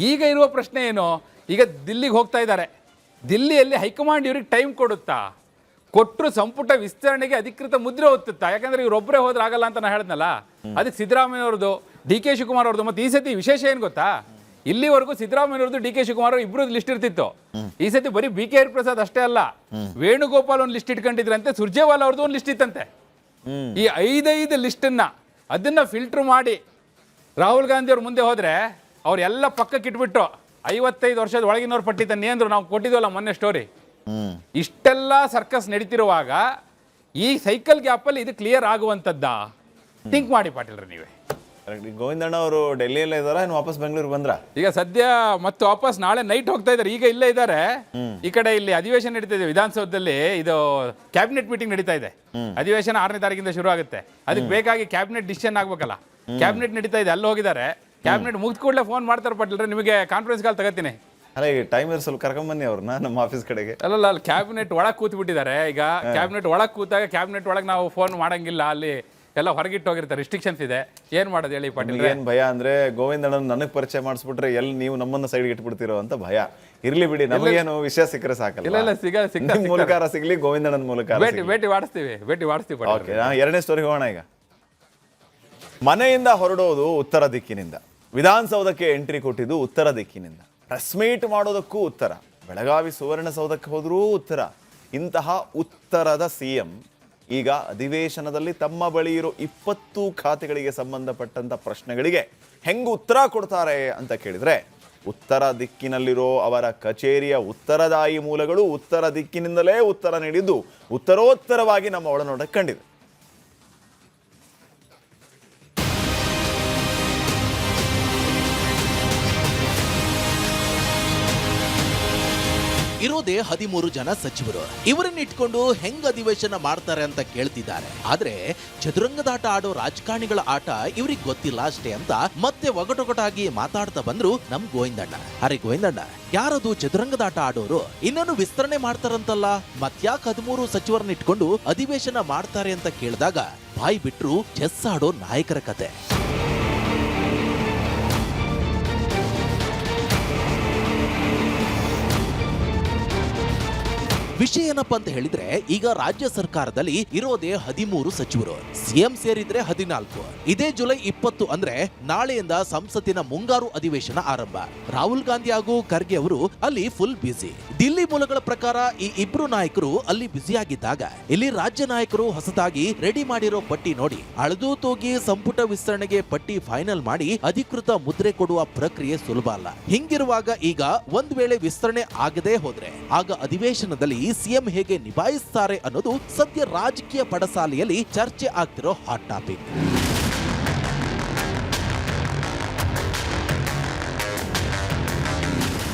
ಈಗ ಇರುವ ಪ್ರಶ್ನೆ ಏನು, ಈಗ ದಿಲ್ಲಿಗೆ ಹೋಗ್ತಾ ಇದ್ದಾರೆ. ದಿಲ್ಲಿಯಲ್ಲಿ ಹೈಕಮಾಂಡ್ ಇವ್ರಿಗೆ ಟೈಮ್ ಕೊಡುತ್ತಾ, ಕೊಟ್ಟರು ಸಂಪುಟ ವಿಸ್ತರಣೆಗೆ ಅಧಿಕೃತ ಮುದ್ರೆ ಒತ್ತುತ್ತಾ? ಯಾಕಂದ್ರೆ ಇವ್ರೊಬ್ಬರೇ ಹೋದ್ರೆ ಆಗಲ್ಲ ಅಂತ ನಾ ಹೇಳಿದ್ನಲ್ಲ, ಅದಕ್ಕೆ ಸಿದ್ದರಾಮಯ್ಯವ್ರದ್ದು, ಡಿ ಕೆ ಶಿವಕುಮಾರ್ ಅವ್ರದ್ದು. ಮತ್ತೆ ಈ ಸತಿ ವಿಶೇಷ ಏನ್ ಗೊತ್ತಾ, ಇಲ್ಲಿವರೆಗೂ ಸಿದ್ದರಾಮಯ್ಯವ್ರದ್ದು, ಡಿ ಕೆ ಶಿವಕುಮಾರ್ ಅವ್ರು ಇಬ್ರು ಲಿಸ್ಟ್ ಇರ್ತಿತ್ತು. ಈ ಸತಿ ಬರೀ BK ಹರಿಪ್ರಸಾದ್ ಅಷ್ಟೇ ಅಲ್ಲ, ವೇಣುಗೋಪಾಲ್ ಒಂದು ಲಿಸ್ಟ್ ಇಟ್ಕೊಂಡಿದ್ರಂತೆ, ಸುರ್ಜೇವಾಲಾ ಅವ್ರದ್ದು ಒಂದು ಲಿಸ್ಟ್ ಇತ್ತಂತೆ. ಈ 5 ಲಿಸ್ಟನ್ನ ಅದನ್ನ ಫಿಲ್ಟರ್ ಮಾಡಿ ರಾಹುಲ್ ಗಾಂಧಿ ಅವ್ರ ಮುಂದೆ ಹೋದ್ರೆ ಅವ್ರೆಲ್ಲ ಪಕ್ಕಕ್ಕೆ ಇಟ್ಬಿಟ್ಟು 55 ವರ್ಷದ ಒಳಗಿನವ್ರ ಪಟ್ಟಿ ತನ್ನಿ ಅಂದ್ರು. ನಾವು ಕೊಟ್ಟಿದ್ವಲ್ಲ ಮೊನ್ನೆ ಸ್ಟೋರಿ. ಇಷ್ಟೆಲ್ಲ ಸರ್ಕಸ್ ನಡೀತಿರುವಾಗ ಈ ಸೈಕಲ್ ಗ್ಯಾಪಲ್ಲಿ ಇದು ಕ್ಲಿಯರ್ ಆಗುವಂತದ್ದಾ? ಥಿಂಕ್ ಮಾಡಿ ಪಾಟೀಲ್ರೆ ನೀವೇ. ಗೋವಿಂದಣ್ಣ ಅವರು ಡೆಲ್ಲಿಯಲ್ಲೇ ಇದಾರ, ಇನ್ನು ವಾಪಸ್ ಬೆಂಗಳೂರಿಗೆ ಬಂದ್ರ? ಈಗ ಸದ್ಯ ಮತ್ತೆ ವಾಪಸ್ ನಾಳೆ ನೈಟ್ ಹೋಗ್ತಾ ಇದ್ದಾರೆ. ಈಗ ಇಲ್ಲೇ ಇದ್ದಾರೆ. ಈ ಕಡೆ ಇಲ್ಲಿ ಅಧಿವೇಶನ ನಡೀತಾ ಇದೆ ವಿಧಾನಸೌಧದಲ್ಲಿ. ಇದು ಕ್ಯಾಬಿನೆಟ್ ಮೀಟಿಂಗ್ ನಡೀತಾ ಇದೆ. ಅಧಿವೇಶನ 6ನೇ ತಾರೀಕಿಂದ ಶುರು ಆಗುತ್ತೆ. ಅದಕ್ಕೆ ಬೇಕಾಗಿ ಕ್ಯಾಬಿನೆಟ್ ಡಿಸಿಷನ್ ಆಗ್ಬೇಕಲ್ಲ, ಕ್ಯಾಬಿನೆಟ್ ನಡೀತಾ ಇದೆ, ಅಲ್ಲಿ ಹೋಗಿದ್ದಾರೆ. ಕ್ಯಾಬಿನೆಟ್ ಮುಗಿದ ಕೂಡಲೇ ಫೋನ್ ಮಾಡ್ತಾರೆ ಪಾಟೀಲ್ರೆ, ನಿಮಗೆ ಕಾನ್ಫರೆನ್ಸ್ ಕಾಲ್ ತಗೋತೀನಿ. ಅಲ್ಲ, ಈಗ ಟೈಮ್ ಸ್ವಲ್ಪ ಕರ್ಕೊಂಡ್ ಬನ್ನಿ ಅವ್ರನ್ನ ನಮ್ಮ ಆಫೀಸ್ ಕಡೆಗೆ. ಅಲ್ಲ, ಅಲ್ಲಿ ಕ್ಯಾಬಿನೆಟ್ ಒಳಗೆ ಕೂತ್ ಬಿಟ್ಟಿದ್ದಾರೆ. ಈಗ ಕ್ಯಾಬಿನೆಟ್ ಒಳಗೆ ಕೂತಾಗ ಕ್ಯಾಬಿನೆಟ್ ಒಳಗೆ ನಾವು ಫೋನ್ ಮಾಡಂಗಿಲ್ಲ, ಅಲ್ಲಿ ಎಲ್ಲ ಹೊರಗಿಟ್ಟು ಹೋಗಿರ್ತಾರೆ, ರಿಸ್ಟ್ರಿಕ್ಷನ್ಸ್ ಇದೆ. ಏನ್ ಮಾಡೋದು ಹೇಳಿ ಪಾಟೀಲ್? ಏನ್ ಭಯ ಅಂದ್ರೆ, ಗೋವಿಂದಣ್ಣ ನನಗೆ ಪರಿಚಯ ಮಾಡಿಸ್ಬಿಟ್ರೆ ಎಲ್ಲಿ ನೀವು ನಮ್ಮನ್ನ ಸೈಡ್ಗೆ ಇಟ್ಬಿಡ್ತಿರೋ ಅಂತ ಭಯ. ಇರ್ಲಿ ಬಿಡಿ, ನಮಗೇನು ವಿಷಯ ಸಿಕ್ಕರೆ ಸಾಕಲ್ಲ. ಇಲ್ಲ, ನಿಮ್ಮ ಮೂಲಕ ಸಿಗ್ಲಿ, ಗೋವಿಂದಣ್ಣನ ಮೂಲಕ ಭೇಟಿ ಮಾಡಿಸ್ತೀವಿ. ಓಕೆ, ಎರಡನೇ ಸ್ಟೋರಿ ಹೋಗೋಣ. ಈಗ ಮನೆಯಿಂದ ಹೊರಡೋದು ಉತ್ತರ ದಿಕ್ಕಿನಿಂದ, ವಿಧಾನಸೌಧಕ್ಕೆ ಎಂಟ್ರಿ ಕೊಟ್ಟಿದ್ದು ಉತ್ತರ ದಿಕ್ಕಿನಿಂದ, ಪ್ರೆಸ್ ಮೀಟ್ ಮಾಡೋದಕ್ಕೂ ಉತ್ತರ, ಬೆಳಗಾವಿ ಸುವರ್ಣಸೌಧಕ್ಕೆ ಹೋದ್ರೂ ಉತ್ತರ, ಇಂತಹ ಉತ್ತರದ CM ಈಗ ಅಧಿವೇಶನದಲ್ಲಿ ತಮ್ಮ ಬಳಿ ಇರೋ 20 ಖಾತೆಗಳಿಗೆ ಸಂಬಂಧಪಟ್ಟಂತ ಪ್ರಶ್ನೆಗಳಿಗೆ ಹೆಂಗೆ ಉತ್ತರ ಕೊಡ್ತಾರೆ ಅಂತ ಕೇಳಿದ್ರೆ, ಉತ್ತರ ದಿಕ್ಕಿನಲ್ಲಿರೋ ಅವರ ಕಚೇರಿಯ ಉತ್ತರದಾಯಿ ಮೂಲಗಳು ಉತ್ತರ ದಿಕ್ಕಿನಿಂದಲೇ ಉತ್ತರ ನೀಡಿದ್ದು ಉತ್ತರೋತ್ತರವಾಗಿ ನಮ್ಮ ಒಳನೋಟಕ್ಕೆ ಕಂಡಿದೆ. ಇರೋದೇ 13 ಜನ ಸಚಿವರು. ಇವರನ್ನ ಇಟ್ಕೊಂಡು ಹೆಂಗ್ ಅಧಿವೇಶನ ಮಾಡ್ತಾರೆ ಅಂತ ಕೇಳ್ತಿದ್ದಾರೆ. ಆದ್ರೆ ಚದುರಂಗದಾಟ ಆಡೋ ರಾಜಕಾರಣಿಗಳ ಆಟ ಇವ್ರಿಗೆ ಗೊತ್ತಿಲ್ಲ ಅಷ್ಟೇ ಅಂತ ಮತ್ತೆ ಒಗಟೊಗಟಾಗಿ ಮಾತಾಡ್ತಾ ಬಂದ್ರು ನಮ್ ಗೋವಿಂದಣ್ಣ. ಅರೆ ಗೋವಿಂದಣ್ಣ, ಯಾರದು ಚದುರಂಗದಾಟ ಆಡೋರು? ಇನ್ನೊಂದು ವಿಸ್ತರಣೆ ಮಾಡ್ತಾರಂತಲ್ಲ, ಮತ್ಯಾಕ್ 13 ಸಚಿವರನ್ನ ಇಟ್ಕೊಂಡು ಅಧಿವೇಶನ ಮಾಡ್ತಾರೆ ಅಂತ ಕೇಳಿದಾಗ ಬಾಯಿ ಬಿಟ್ರು ಚೆಸ್ ಆಡೋ ನಾಯಕರ ಕತೆ. ವಿಷಯ ಏನಪ್ಪ ಅಂತ ಹೇಳಿದ್ರೆ, ಈಗ ರಾಜ್ಯ ಸರ್ಕಾರದಲ್ಲಿ ಇರೋದೇ 13 ಸಚಿವರು, CM ಸೇರಿದ್ರೆ 14. ಇದೇ ಜುಲೈ 20 ಅಂದ್ರೆ ನಾಳೆಯಿಂದ ಸಂಸತ್ತಿನ ಮುಂಗಾರು ಅಧಿವೇಶನ ಆರಂಭ. ರಾಹುಲ್ ಗಾಂಧಿ ಹಾಗೂ ಖರ್ಗೆ ಅವರು ಅಲ್ಲಿ ಫುಲ್ ಬ್ಯುಸಿ. ದಿಲ್ಲಿ ಮೂಲಗಳ ಪ್ರಕಾರ ಈ ಇಬ್ರು ನಾಯಕರು ಅಲ್ಲಿ ಬ್ಯುಸಿ ಆಗಿದ್ದಾಗ ಇಲ್ಲಿ ರಾಜ್ಯ ನಾಯಕರು ಹೊಸದಾಗಿ ರೆಡಿ ಮಾಡಿರೋ ಪಟ್ಟಿ ನೋಡಿ ಅಳೆದು ತೂಗಿ ಸಂಪುಟ ವಿಸ್ತರಣೆಗೆ ಪಟ್ಟಿ ಫೈನಲ್ ಮಾಡಿ ಅಧಿಕೃತ ಮುದ್ರೆ ಕೊಡುವ ಪ್ರಕ್ರಿಯೆ ಸುಲಭ ಅಲ್ಲ. ಹಿಂಗಿರುವಾಗ ಈಗ ಒಂದ್ ವೇಳೆ ವಿಸ್ತರಣೆ ಆಗದೇ ಹೋದ್ರೆ ಆಗ ಅಧಿವೇಶನದಲ್ಲಿ CM ಹೇಗೆ ನಿಭಾಯಿಸ್ತಾರೆ ಅನ್ನೋದು ಸದ್ಯ ರಾಜಕೀಯ ಪಡಸಾಲೆಯಲ್ಲಿ ಚರ್ಚೆ ಆಗ್ತಿರೋ ಹಾಟ್ ಟಾಪಿಕ್.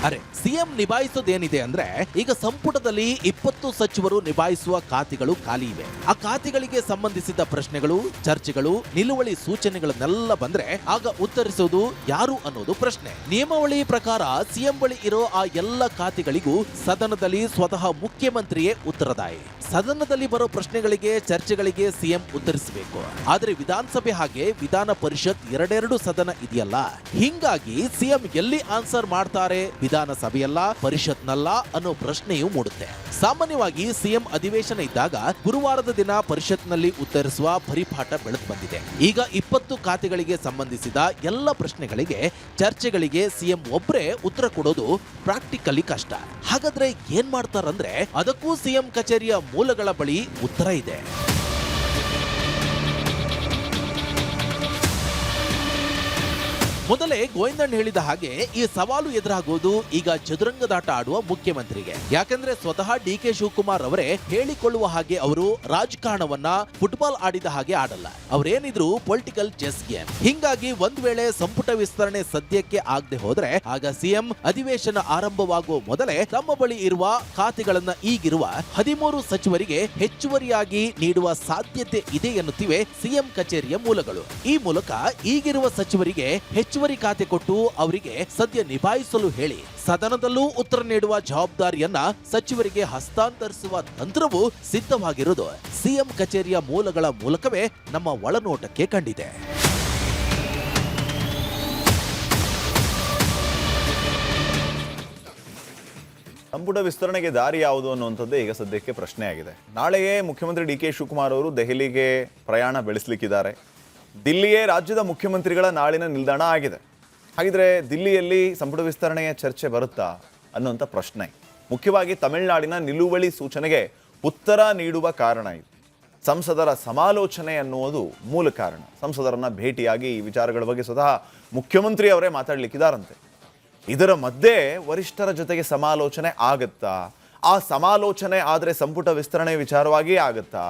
ಅರೆ CM ನಿಭಾಯಿಸೋದೇನಿದೆ ಅಂದ್ರೆ, ಈಗ ಸಂಪುಟದಲ್ಲಿ 20 ಸಚಿವರು ನಿಭಾಯಿಸುವ ಖಾತೆಗಳು ಖಾಲಿ ಇವೆ. ಆ ಖಾತೆಗಳಿಗೆ ಸಂಬಂಧಿಸಿದ ಪ್ರಶ್ನೆಗಳು, ಚರ್ಚೆಗಳು, ನಿಲುವಳಿ ಸೂಚನೆಗಳನ್ನೆಲ್ಲ ಬಂದ್ರೆ ಆಗ ಉತ್ತರಿಸೋದು ಯಾರು ಅನ್ನೋದು ಪ್ರಶ್ನೆ. ನಿಯಮಾವಳಿ ಪ್ರಕಾರ CM ಬಳಿ ಇರೋ ಆ ಎಲ್ಲ ಖಾತೆಗಳಿಗೂ ಸದನದಲ್ಲಿ ಸ್ವತಃ ಮುಖ್ಯಮಂತ್ರಿಯೇ ಉತ್ತರದಾಯಿ. ಸದನದಲ್ಲಿ ಬರೋ ಪ್ರಶ್ನೆಗಳಿಗೆ, ಚರ್ಚೆಗಳಿಗೆ CM ಉತ್ತರಿಸಬೇಕು. ಆದ್ರೆ ವಿಧಾನಸಭೆ ಹಾಗೆ ವಿಧಾನ ಪರಿಷತ್ ಎರಡೆರಡು ಸದನ ಇದೆಯಲ್ಲ, ಹಿಂಗಾಗಿ CM ಎಲ್ಲಿ ಆನ್ಸರ್ ಮಾಡ್ತಾರೆ, ವಿಧಾನಸಭೆಯಲ್ಲ ಪರಿಷತ್ನಲ್ಲ ಅನ್ನೋ ಪ್ರಶ್ನೆಯೂ ಮೂಡುತ್ತೆ. ಸಾಮಾನ್ಯವಾಗಿ CM ಅಧಿವೇಶನ ಇದ್ದಾಗ ಗುರುವಾರದ ದಿನ ಪರಿಷತ್ನಲ್ಲಿ ಉತ್ತರಿಸುವ ಪರಿಪಾಠ ಬೆಳೆದು ಬಂದಿದೆ. ಈಗ 20 ಖಾತೆಗಳಿಗೆ ಸಂಬಂಧಿಸಿದ ಎಲ್ಲ ಪ್ರಶ್ನೆಗಳಿಗೆ, ಚರ್ಚೆಗಳಿಗೆ CM ಒಬ್ಬರೇ ಉತ್ತರ ಕೊಡೋದು ಪ್ರಾಕ್ಟಿಕಲಿ ಕಷ್ಟ. ಹಾಗಾದ್ರೆ ಏನ್ ಮಾಡ್ತಾರಂದ್ರೆ, ಅದಕ್ಕೂ CM ಕಚೇರಿಯ ಮೂಲಗಳ ಬಳಿ ಉತ್ತರ ಇದೆ. ಮೊದಲೇ ಗೋವಿಂದಣ್ಣ ಹೇಳಿದ ಹಾಗೆ ಈ ಸವಾಲು ಎದುರಾಗೋದು ಈಗ ಚದುರಂಗದಾಟ ಆಡುವ ಮುಖ್ಯಮಂತ್ರಿಗೆ. ಯಾಕಂದ್ರೆ ಸ್ವತಃ DK ಶಿವಕುಮಾರ್ ಅವರೇ ಹೇಳಿಕೊಳ್ಳುವ ಹಾಗೆ ಅವರು ರಾಜಕಾರಣವನ್ನ ಫುಟ್ಬಾಲ್ ಆಡಿದ ಹಾಗೆ ಆಡಲ್ಲ, ಅವರೇನಿದ್ರು ಪೊಲಿಟಿಕಲ್ ಚೆಸ್ ಗೇಮ್. ಹಿಂಗಾಗಿ ಒಂದ್ ವೇಳೆ ಸಂಪುಟ ವಿಸ್ತರಣೆ ಸದ್ಯಕ್ಕೆ ಆಗದೆ ಹೋದ್ರೆ ಆಗ CM ಅಧಿವೇಶನ ಆರಂಭವಾಗುವ ಮೊದಲೇ ತಮ್ಮ ಬಳಿ ಇರುವ ಖಾತೆಗಳನ್ನ ಈಗಿರುವ 13 ಸಚಿವರಿಗೆ ಹೆಚ್ಚುವರಿಯಾಗಿ ನೀಡುವ ಸಾಧ್ಯತೆ ಇದೆ ಎನ್ನುತ್ತಿವೆ CM ಕಚೇರಿಯ ಮೂಲಗಳು. ಈ ಮೂಲಕ ಈಗಿರುವ ಸಚಿವರಿಗೆ ಹೆಚ್ಚುವರಿ ಖಾತೆ ಕೊಟ್ಟು ಅವರಿಗೆ ಸದ್ಯ ನಿಭಾಯಿಸಲು ಹೇಳಿ ಸದನದಲ್ಲೂ ಉತ್ತರ ನೀಡುವ ಜವಾಬ್ದಾರಿಯನ್ನ ಸಚಿವರಿಗೆ ಹಸ್ತಾಂತರಿಸುವ ತಂತ್ರವು ಸಿದ್ಧವಾಗಿರುವುದು CM ಕಚೇರಿಯ ಮೂಲಗಳ ಮೂಲಕವೇ ನಮ್ಮ ಒಳನೋಟಕ್ಕೆ ಕಂಡಿದೆ. ಸಂಪುಟ ವಿಸ್ತರಣೆಗೆ ದಾರಿ ಯಾವುದು ಅನ್ನುವಂಥದ್ದೇ ಈಗ ಸದ್ಯಕ್ಕೆ ಪ್ರಶ್ನೆ ಆಗಿದೆ. ನಾಳೆಯೇ ಮುಖ್ಯಮಂತ್ರಿ DK ಶಿವಕುಮಾರ್ ಅವರು ದೆಹಲಿಗೆ ಪ್ರಯಾಣ ಬೆಳೆಸಲಿಕ್ಕಿದ್ದಾರೆ. ದಿಲ್ಲಿಯೇ ರಾಜ್ಯದ ಮುಖ್ಯಮಂತ್ರಿಗಳ ನಾಳಿನ ನಿಲ್ದಾಣ ಆಗಿದೆ. ಹಾಗಿದ್ರೆ ದಿಲ್ಲಿಯಲ್ಲಿ ಸಂಪುಟ ವಿಸ್ತರಣೆಯ ಚರ್ಚೆ ಬರುತ್ತಾ ಅನ್ನುವಂಥ ಪ್ರಶ್ನೆ. ಮುಖ್ಯವಾಗಿ ತಮಿಳುನಾಡಿನ ನಿಲುವಳಿ ಸೂಚನೆಗೆ ಉತ್ತರ ನೀಡುವ ಕಾರಣ ಇದು. ಸಂಸದರ ಸಮಾಲೋಚನೆ ಅನ್ನುವುದು ಮೂಲ ಕಾರಣ. ಸಂಸದರನ್ನ ಭೇಟಿಯಾಗಿ ಈ ವಿಚಾರಗಳ ಬಗ್ಗೆ ಸ್ವತಃ ಮುಖ್ಯಮಂತ್ರಿ ಅವರೇ ಮಾತಾಡಲಿಕ್ಕಿದ್ದಾರಂತೆ. ಇದರ ಮಧ್ಯೆ ವರಿಷ್ಠರ ಜೊತೆಗೆ ಸಮಾಲೋಚನೆ ಆಗುತ್ತಾ? ಆ ಸಮಾಲೋಚನೆ ಆದರೆ ಸಂಪುಟ ವಿಸ್ತರಣೆ ವಿಚಾರವಾಗಿ ಆಗುತ್ತಾ?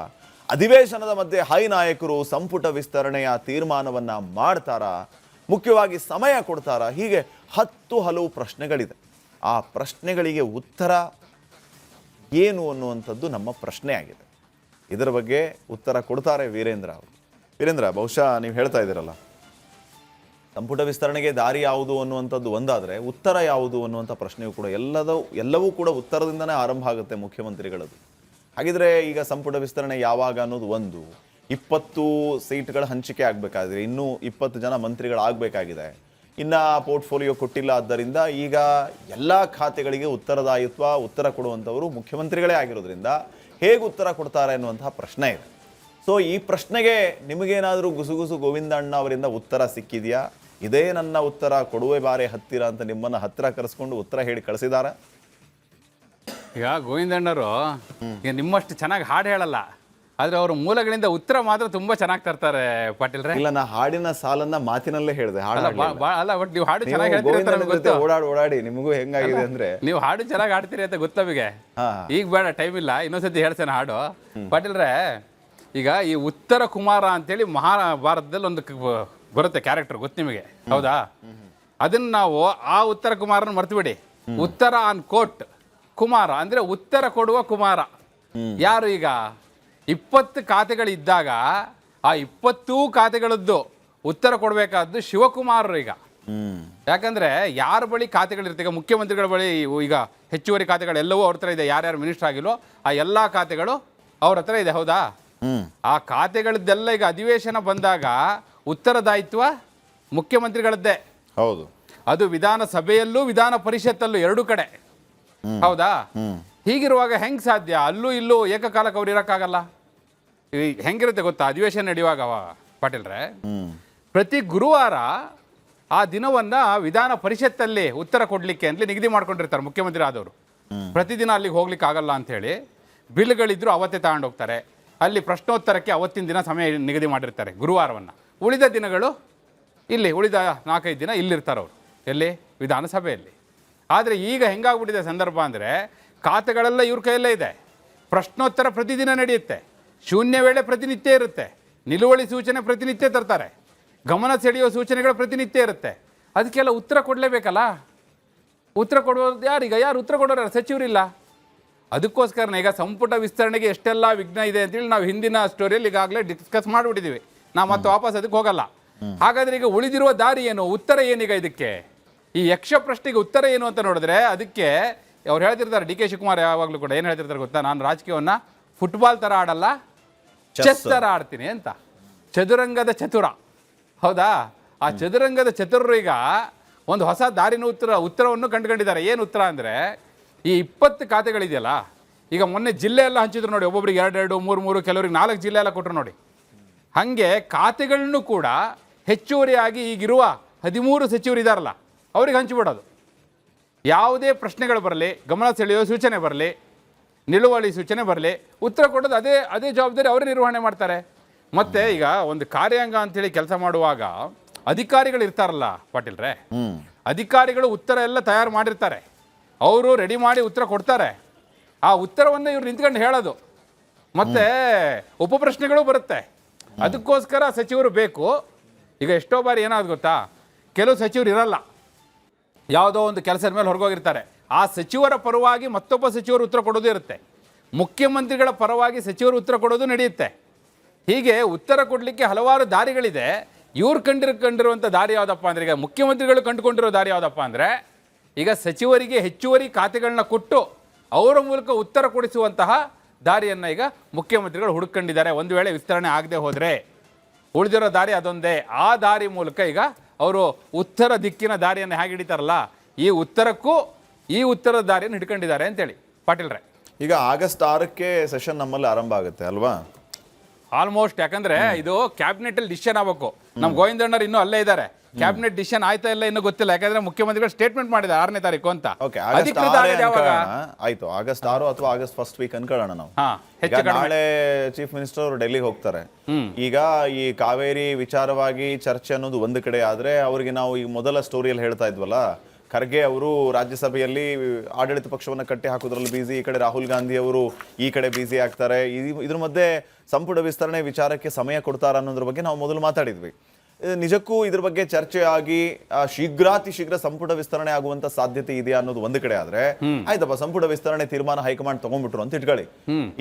ಅಧಿವೇಶನದ ಮಧ್ಯೆ ಹೈ ನಾಯಕರು ಸಂಪುಟ ವಿಸ್ತರಣೆಯ ತೀರ್ಮಾನವನ್ನ ಮಾಡ್ತಾರಾ? ಮುಖ್ಯವಾಗಿ ಸಮಯ ಕೊಡ್ತಾರಾ? ಹೀಗೆ 10 ಹಲವು ಪ್ರಶ್ನೆಗಳಿದೆ. ಆ ಪ್ರಶ್ನೆಗಳಿಗೆ ಉತ್ತರ ಏನು ಅನ್ನುವಂಥದ್ದು ನಮ್ಮ ಪ್ರಶ್ನೆ ಆಗಿದೆ. ಇದರ ಬಗ್ಗೆ ಉತ್ತರ ಕೊಡ್ತಾರೆ ವೀರೇಂದ್ರ ಅವರು. ವೀರೇಂದ್ರ, ಬಹುಶಃ ನೀವು ಹೇಳ್ತಾ ಇದ್ದೀರಲ್ಲ, ಸಂಪುಟ ವಿಸ್ತರಣೆಗೆ ದಾರಿ ಯಾವುದು ಅನ್ನುವಂಥದ್ದು ಒಂದಾದರೆ ಉತ್ತರ ಯಾವುದು ಅನ್ನುವಂಥ ಪ್ರಶ್ನೆಯೂ ಕೂಡ ಎಲ್ಲವೂ ಕೂಡ ಉತ್ತರದಿಂದನೇ ಆರಂಭ ಆಗುತ್ತೆ ಮುಖ್ಯಮಂತ್ರಿಗಳದ್ದು. ಹಾಗಿದ್ರೆ ಈಗ ಸಂಪುಟ ವಿಸ್ತರಣೆ ಯಾವಾಗ ಅನ್ನೋದು ಒಂದು, 20 ಸೀಟ್ಗಳ ಹಂಚಿಕೆ ಆಗಬೇಕಾದ್ರೆ ಇನ್ನೂ 20 ಜನ ಮಂತ್ರಿಗಳಾಗಬೇಕಾಗಿದೆ. ಇನ್ನು ಪೋರ್ಟ್ಫೋಲಿಯೋ ಕೊಟ್ಟಿಲ್ಲ. ಆದ್ದರಿಂದ ಈಗ ಎಲ್ಲ ಖಾತೆಗಳಿಗೆ ಉತ್ತರ ಕೊಡುವಂಥವರು ಮುಖ್ಯಮಂತ್ರಿಗಳೇ ಆಗಿರೋದ್ರಿಂದ ಹೇಗೆ ಉತ್ತರ ಕೊಡ್ತಾರೆ ಅನ್ನುವಂತಹ ಪ್ರಶ್ನೆ ಇದೆ. ಸೊ ಈ ಪ್ರಶ್ನೆಗೆ ನಿಮಗೇನಾದರೂ ಗುಸುಗುಸು ಗೋವಿಂದಣ್ಣ ಅವರಿಂದ ಉತ್ತರ ಸಿಕ್ಕಿದೆಯಾ? ಇದೇ ನನ್ನ ಉತ್ತರ, ಕೊಡುವೆ ಬಾರೆ ಹತ್ತಿರ ಅಂತ ನಿಮ್ಮನ್ನು ಹತ್ತಿರ ಕರೆಸ್ಕೊಂಡು ಉತ್ತರ ಹೇಳಿ ಕಳಿಸಿದಾರ? ಈಗ ಗೋವಿಂದಣ್ಣವರು ಈಗ ನಿಮ್ಮಷ್ಟು ಚೆನ್ನಾಗಿ ಹಾಡು ಹೇಳಲ್ಲ, ಆದ್ರೆ ಅವ್ರ ಮೂಲಗಳಿಂದ ಉತ್ತರ ಮಾತ್ರ ತುಂಬಾ ಚೆನ್ನಾಗಿ ತರ್ತಾರೆ ಪಾಟೀಲ್ರೆ. ಇಲ್ಲ, ನಾ ಹಾಡಿನ ಸಾಲನ್ನ ಮಾತಿನಲ್ಲೇ ಹೇಳಿದೆ. ಅಲ್ಲ ಬಟ್ ನೀವು ಹಾಡು ಚೆನ್ನಾಗಿ ಹೇಳ್ತೀರಿ ಅಂತ ನಮ್ಗೆ ಗೊತ್ತು. ಓಡಾಡಿ ನಿಮಗೂ ಹೆಂಗಾಗಿದೆ ಅಂದ್ರೆ ನೀವು ಹಾಡು ಚೆನ್ನಾಗಿ ಹಾಡ್ತೀರಿ ಅಂತ ಗೊತ್ತು ನಮಗೆ. ಈಗ ಬೇಡ, ಟೈಮ್ ಇಲ್ಲ, ಇನ್ನೊಂದ್ಸತಿ ಹೇಳ್ತೇನೆ ಹಾಡು. ಪಾಟೀಲ್ರೆ, ಈಗ ಈ ಉತ್ತರ ಕುಮಾರ ಅಂತೇಳಿ ಮಹಾಭಾರತದಲ್ಲಿ ಒಂದು ಬರುತ್ತೆ ಕ್ಯಾರೆಕ್ಟರ್, ಗೊತ್ತು ನಿಮಗೆ, ಹೌದಾ? ಅದನ್ನ ನಾವು ಆ ಉತ್ತರ ಕುಮಾರನ ಮರ್ತು ಬಿಡಿ. ಉತ್ತರ ಆನ್ ಕೋಟ್ ಕುಮಾರ ಅಂದ್ರೆ ಉತ್ತರ ಕೊಡುವ ಕುಮಾರ ಯಾರು? ಈಗ 20 ಖಾತೆಗಳಿದ್ದಾಗ ಆ 20 ಖಾತೆಗಳದ್ದು ಉತ್ತರ ಕೊಡಬೇಕಾದ್ದು ಶಿವಕುಮಾರರು. ಈಗ ಯಾಕಂದ್ರೆ ಯಾರ ಬಳಿ ಖಾತೆಗಳಿರ್ತವೆ, ಈಗ ಮುಖ್ಯಮಂತ್ರಿಗಳ ಬಳಿ ಈಗ ಹೆಚ್ಚುವರಿ ಖಾತೆಗಳೆಲ್ಲವೂ ಅವ್ರ ಹತ್ರ ಇದೆ. ಯಾರ್ಯಾರು ಮಿನಿಸ್ಟರ್ ಆಗಿಲ್ಲೋ ಆ ಎಲ್ಲಾ ಖಾತೆಗಳು ಅವ್ರ ಹತ್ರ ಇದೆ, ಹೌದಾ? ಆ ಖಾತೆಗಳದ್ದೆಲ್ಲ ಈಗ ಅಧಿವೇಶನ ಬಂದಾಗ ಉತ್ತರದಾಯಿತ್ವ ಮುಖ್ಯಮಂತ್ರಿಗಳದ್ದೇ. ಹೌದು. ಅದು ವಿಧಾನಸಭೆಯಲ್ಲೂ ವಿಧಾನ ಪರಿಷತ್ತಲ್ಲೂ ಎರಡೂ ಕಡೆ, ಹೌದಾ? ಹೀಗಿರುವಾಗ ಹೆಂಗ್ ಸಾಧ್ಯ? ಅಲ್ಲೂ ಇಲ್ಲೂ ಏಕಕಾಲಕ್ಕೆ ಅವ್ರು ಇರೋಕ್ಕಾಗಲ್ಲ. ಹೆಂಗಿರುತ್ತೆ ಗೊತ್ತಾ ಅಧಿವೇಶನ ನಡೆಯುವಾಗ ಪಾಟೀಲ್ರೆ? ಪ್ರತಿ ಗುರುವಾರ ಆ ದಿನವನ್ನ ವಿಧಾನ ಪರಿಷತ್ತಲ್ಲಿ ಉತ್ತರ ಕೊಡ್ಲಿಕ್ಕೆ ಅಂತ ನಿಗದಿ ಮಾಡ್ಕೊಂಡಿರ್ತಾರೆ ಮುಖ್ಯಮಂತ್ರಿ ಆದವರು. ಪ್ರತಿದಿನ ಅಲ್ಲಿಗೆ ಹೋಗ್ಲಿಕ್ಕೆ ಆಗಲ್ಲ ಅಂತ ಹೇಳಿ ಬಿಲ್ಗಳಿದ್ರು ಅವತ್ತೇ ತಗೊಂಡೋಗ್ತಾರೆ. ಅಲ್ಲಿ ಪ್ರಶ್ನೋತ್ತರಕ್ಕೆ ಅವತ್ತಿನ ದಿನ ಸಮಯ ನಿಗದಿ ಮಾಡಿರ್ತಾರೆ ಗುರುವಾರವನ್ನ. ಉಳಿದ ದಿನಗಳು ಇಲ್ಲಿ, ಉಳಿದ 4-5 ದಿನ ಇಲ್ಲಿರ್ತಾರೆ ಅವರು, ಎಲ್ಲಿ? ವಿಧಾನಸಭೆಯಲ್ಲಿ. ಆದರೆ ಈಗ ಹೆಂಗಾಗ್ಬಿಟ್ಟಿದೆ ಸಂದರ್ಭ ಅಂದರೆ, ಖಾತೆಗಳೆಲ್ಲ ಇವ್ರ ಕೈಯಲ್ಲೇ ಇದೆ. ಪ್ರಶ್ನೋತ್ತರ ಪ್ರತಿದಿನ ನಡೆಯುತ್ತೆ, ಶೂನ್ಯ ವೇಳೆ ಪ್ರತಿನಿತ್ಯ ಇರುತ್ತೆ, ನಿಲುವಳಿ ಸೂಚನೆ ಪ್ರತಿನಿತ್ಯ ತರ್ತಾರೆ, ಗಮನ ಸೆಳೆಯುವ ಸೂಚನೆಗಳು ಪ್ರತಿನಿತ್ಯ ಇರುತ್ತೆ. ಅದಕ್ಕೆಲ್ಲ ಉತ್ತರ ಕೊಡಲೇಬೇಕಲ್ಲ. ಉತ್ತರ ಕೊಡೋದು ಯಾರೀಗ? ಯಾರು ಉತ್ತರ ಕೊಡೋರು? ಸಚಿವರಿಲ್ಲ. ಅದಕ್ಕೋಸ್ಕರನೇ ಈಗ ಸಂಪುಟ ವಿಸ್ತರಣೆಗೆ ಎಷ್ಟೆಲ್ಲ ವಿಘ್ನ ಇದೆ ಅಂತೇಳಿ ನಾವು ಹಿಂದಿನ ಸ್ಟೋರಿಯಲ್ಲಿ ಈಗಾಗಲೇ ಡಿಸ್ಕಸ್ ಮಾಡಿಬಿಟ್ಟಿದ್ದೀವಿ. ನಾವು ಮತ್ತೆ ವಾಪಸ್ ಅದಕ್ಕೆ ಹೋಗಲ್ಲ. ಹಾಗಾದ್ರೆ ಈಗ ಉಳಿದಿರುವ ದಾರಿ ಏನು? ಉತ್ತರ ಏನೀಗ ಇದಕ್ಕೆ? ಈ ಯಕ್ಷ ಪ್ರಶ್ನೆಗೆ ಉತ್ತರ ಏನು ಅಂತ ನೋಡಿದ್ರೆ, ಅದಕ್ಕೆ ಅವ್ರು ಹೇಳ್ತಿರ್ತಾರೆ, ಡಿ ಕೆ ಶಿವಕುಮಾರ್ ಯಾವಾಗಲೂ ಕೂಡ ಏನು ಹೇಳ್ತಿರ್ತಾರೆ ಗೊತ್ತಾ? ನಾನು ರಾಜಕೀಯವನ್ನ ಫುಟ್ಬಾಲ್ ಥರ ಆಡಲ್ಲ, ಚೆಸ್ ಥರ ಆಡ್ತೀನಿ ಅಂತ. ಚದುರಂಗದ ಚತುರ, ಹೌದಾ? ಆ ಚದುರಂಗದ ಚತುರರು ಈಗ ಒಂದು ಹೊಸ ದಾರಿನ ಉತ್ತರವನ್ನು ಕಂಡುಕೊಂಡಿದ್ದಾರೆ. ಏನು ಉತ್ತರ ಅಂದರೆ, ಈ 20 ಖಾತೆಗಳಿದೆಯಲ್ಲ, ಈಗ ಮೊನ್ನೆ ಜಿಲ್ಲೆ ಎಲ್ಲ ಹಂಚಿದ್ರು ನೋಡಿ, ಒಬ್ಬೊಬ್ರಿಗೆ 2-2, 3-3, ಕೆಲವರಿಗೆ 4 ಜಿಲ್ಲೆ ಎಲ್ಲ ಕೊಟ್ಟರು ನೋಡಿ. ಹಾಗೆ ಖಾತೆಗಳನ್ನು ಕೂಡ ಹೆಚ್ಚುವರಿಯಾಗಿ ಈಗಿರುವ 13 ಸಚಿವರು ಇದ್ದಾರಲ್ಲ, ಅವ್ರಿಗೆ ಹಂಚಿಬಿಡೋದು. ಯಾವುದೇ ಪ್ರಶ್ನೆಗಳು ಬರಲಿ, ಗಮನ ಸೆಳೆಯುವ ಸೂಚನೆ ಬರಲಿ, ನಿಲುವಳಿ ಸೂಚನೆ ಬರಲಿ, ಉತ್ತರ ಕೊಡೋದು ಅದೇ ಜವಾಬ್ದಾರಿ ಅವರೇ ನಿರ್ವಹಣೆ ಮಾಡ್ತಾರೆ. ಮತ್ತೆ ಈಗ ಒಂದು ಕಾರ್ಯಾಂಗ ಅಂತೇಳಿ ಕೆಲಸ ಮಾಡುವಾಗ ಅಧಿಕಾರಿಗಳು ಇರ್ತಾರಲ್ಲ ಪಾಟೀಲ್ರೆ, ಅಧಿಕಾರಿಗಳು ಉತ್ತರ ಎಲ್ಲ ತಯಾರು ಮಾಡಿರ್ತಾರೆ, ಅವರು ರೆಡಿ ಮಾಡಿ ಉತ್ತರ ಕೊಡ್ತಾರೆ. ಆ ಉತ್ತರವನ್ನು ಇವ್ರು ನಿಂತ್ಕೊಂಡು ಹೇಳೋದು. ಮತ್ತೆ ಉಪಪ್ರಶ್ನೆಗಳು ಬರುತ್ತೆ. ಅದಕ್ಕೋಸ್ಕರ ಸಚಿವರು ಬೇಕು. ಈಗ ಎಷ್ಟೋ ಬಾರಿ ಏನಾದ್ರು ಗೊತ್ತಾ, ಕೆಲವು ಸಚಿವರು ಇರಲ್ಲ, ಯಾವುದೋ ಒಂದು ಕೆಲಸದ ಮೇಲೆ ಹೊರಗೋಗಿರ್ತಾರೆ. ಆ ಸಚಿವರ ಪರವಾಗಿ ಮತ್ತೊಬ್ಬ ಸಚಿವರು ಉತ್ತರ ಕೊಡೋದು ಇರುತ್ತೆ, ಮುಖ್ಯಮಂತ್ರಿಗಳ ಪರವಾಗಿ ಸಚಿವರು ಉತ್ತರ ಕೊಡೋದು ನಡೆಯುತ್ತೆ. ಹೀಗೆ ಉತ್ತರ ಕೊಡಲಿಕ್ಕೆ ಹಲವಾರು ದಾರಿಗಳಿದೆ. ಇವ್ರು ಕಂಡಿರುವಂಥ ದಾರಿ ಯಾವುದಪ್ಪ ಅಂದರೆ, ಈಗ ಮುಖ್ಯಮಂತ್ರಿಗಳು ಕಂಡುಕೊಂಡಿರೋ ದಾರಿ ಯಾವುದಪ್ಪ ಅಂದರೆ, ಈಗ ಸಚಿವರಿಗೆ ಹೆಚ್ಚುವರಿ ಖಾತೆಗಳನ್ನ ಕೊಟ್ಟು ಅವರ ಮೂಲಕ ಉತ್ತರ ಕೊಡಿಸುವಂತಹ ದಾರಿಯನ್ನು ಈಗ ಮುಖ್ಯಮಂತ್ರಿಗಳು ಹುಡುಕೊಂಡಿದ್ದಾರೆ. ಒಂದು ವೇಳೆ ವಿಸ್ತರಣೆ ಆಗದೆ ಹೋದರೆ ಉಳಿದಿರೋ ದಾರಿ ಅದೊಂದೇ. ಆ ದಾರಿ ಮೂಲಕ ಈಗ ಅವರು ಉತ್ತರ ದಿಕ್ಕಿನ ದಾರಿಯನ್ನು ಹೇಗೆ ಹಿಡಿತಾರಲ್ಲ, ಈ ಉತ್ತರಕ್ಕೂ ಈ ಉತ್ತರದ ದಾರಿಯನ್ನು ಹಿಡ್ಕೊಂಡಿದ್ದಾರೆ ಅಂತೇಳಿ ಪಾಟೀಲ್ರೆ. ಈಗ ಆಗಸ್ಟ್ 6ಕ್ಕೆ ಸೆಷನ್ ನಮ್ಮಲ್ಲಿ ಆರಂಭ ಆಗುತ್ತೆ ಅಲ್ವಾ? ಆಲ್ಮೋಸ್ಟ್. ಯಾಕಂದ್ರೆ ಇದು ಕ್ಯಾಬಿನೆಟ್ ಅಲ್ಲಿ ಡಿಸಿಷನ್ ಆಗಬೇಕು. ನಮ್ಮ ಗೋವಿಂದಣ್ಣರು ಇನ್ನೂ ಅಲ್ಲೇ ಇದ್ದಾರೆ. ಕ್ಯಾಬಿನೆಟ್ ಡಿಸಿಷನ್ ಆಯ್ತಾ ಇಲ್ಲ ಇನ್ನೂ ಗೊತ್ತಿಲ್ಲ. ಯಾಕಂದ್ರೆ ಮುಖ್ಯಮಂತ್ರಿಗಳು ಸ್ಟೇಟ್ಮೆಂಟ್ ಮಾಡಿದ್ದಾರೆ 6ನೇ ತಾರೀಕು ಅಂತ. ಆಯ್ತು, ಆಗಸ್ಟ್ 6 ಅಥವಾ ಆಗಸ್ಟ್ ಫಸ್ಟ್ ವೀಕ್ ಅನ್ಕೊಳ್ಳೋಣ ನಾವು. ನಾಳೆ ಚೀಫ್ ಮಿನಿಸ್ಟರ್ ಅವರು ಡೆಲ್ಲಿಗೆ ಹೋಗ್ತಾರೆ. ಈಗ ಈ ಕಾವೇರಿ ವಿಚಾರವಾಗಿ ಚರ್ಚೆ ಅನ್ನೋದು ಒಂದು ಕಡೆ ಆದ್ರೆ, ಅವರಿಗೆ ನಾವು ಈಗ ಮೊದಲ ಸ್ಟೋರಿಯಲ್ಲಿ ಹೇಳ್ತಾ ಇದ್ವಲ್ಲ, ಖರ್ಗೆ ಅವರು ರಾಜ್ಯಸಭೆಯಲ್ಲಿ ಆಡಳಿತ ಪಕ್ಷವನ್ನು ಕಟ್ಟಿ ಹಾಕೋದ್ರಲ್ಲಿ ಬಿಸಿ, ಈ ಕಡೆ ರಾಹುಲ್ ಗಾಂಧಿ ಅವರು ಈ ಕಡೆ ಬಿಸಿ ಆಗ್ತಾರೆ. ಇದ್ರ ಮಧ್ಯೆ ಸಂಪುಟ ವಿಸ್ತರಣೆ ವಿಚಾರಕ್ಕೆ ಸಮಯ ಕೊಡ್ತಾರ ಅನ್ನೋದ್ರ ಬಗ್ಗೆ ನಾವು ಮೊದಲು ಮಾತಾಡಿದ್ವಿ. ನಿಜಕ್ಕೂ ಇದ್ರ ಬಗ್ಗೆ ಚರ್ಚೆ ಆಗಿ ಶೀಘ್ರ ಸಂಪುಟ ವಿಸ್ತರಣೆ ಆಗುವಂತ ಸಾಧ್ಯತೆ ಇದೆಯಾ ಅನ್ನೋದು ಒಂದು ಕಡೆ ಆದ್ರೆ, ಆಯ್ತಪ್ಪ ಸಂಪುಟ ವಿಸ್ತರಣೆ ತೀರ್ಮಾನ ಹೈಕಮಾಂಡ್ ತಗೊಂಡ್ಬಿಟ್ರು ಅಂತ ಇಟ್ಕೊಳ್ಳಿ.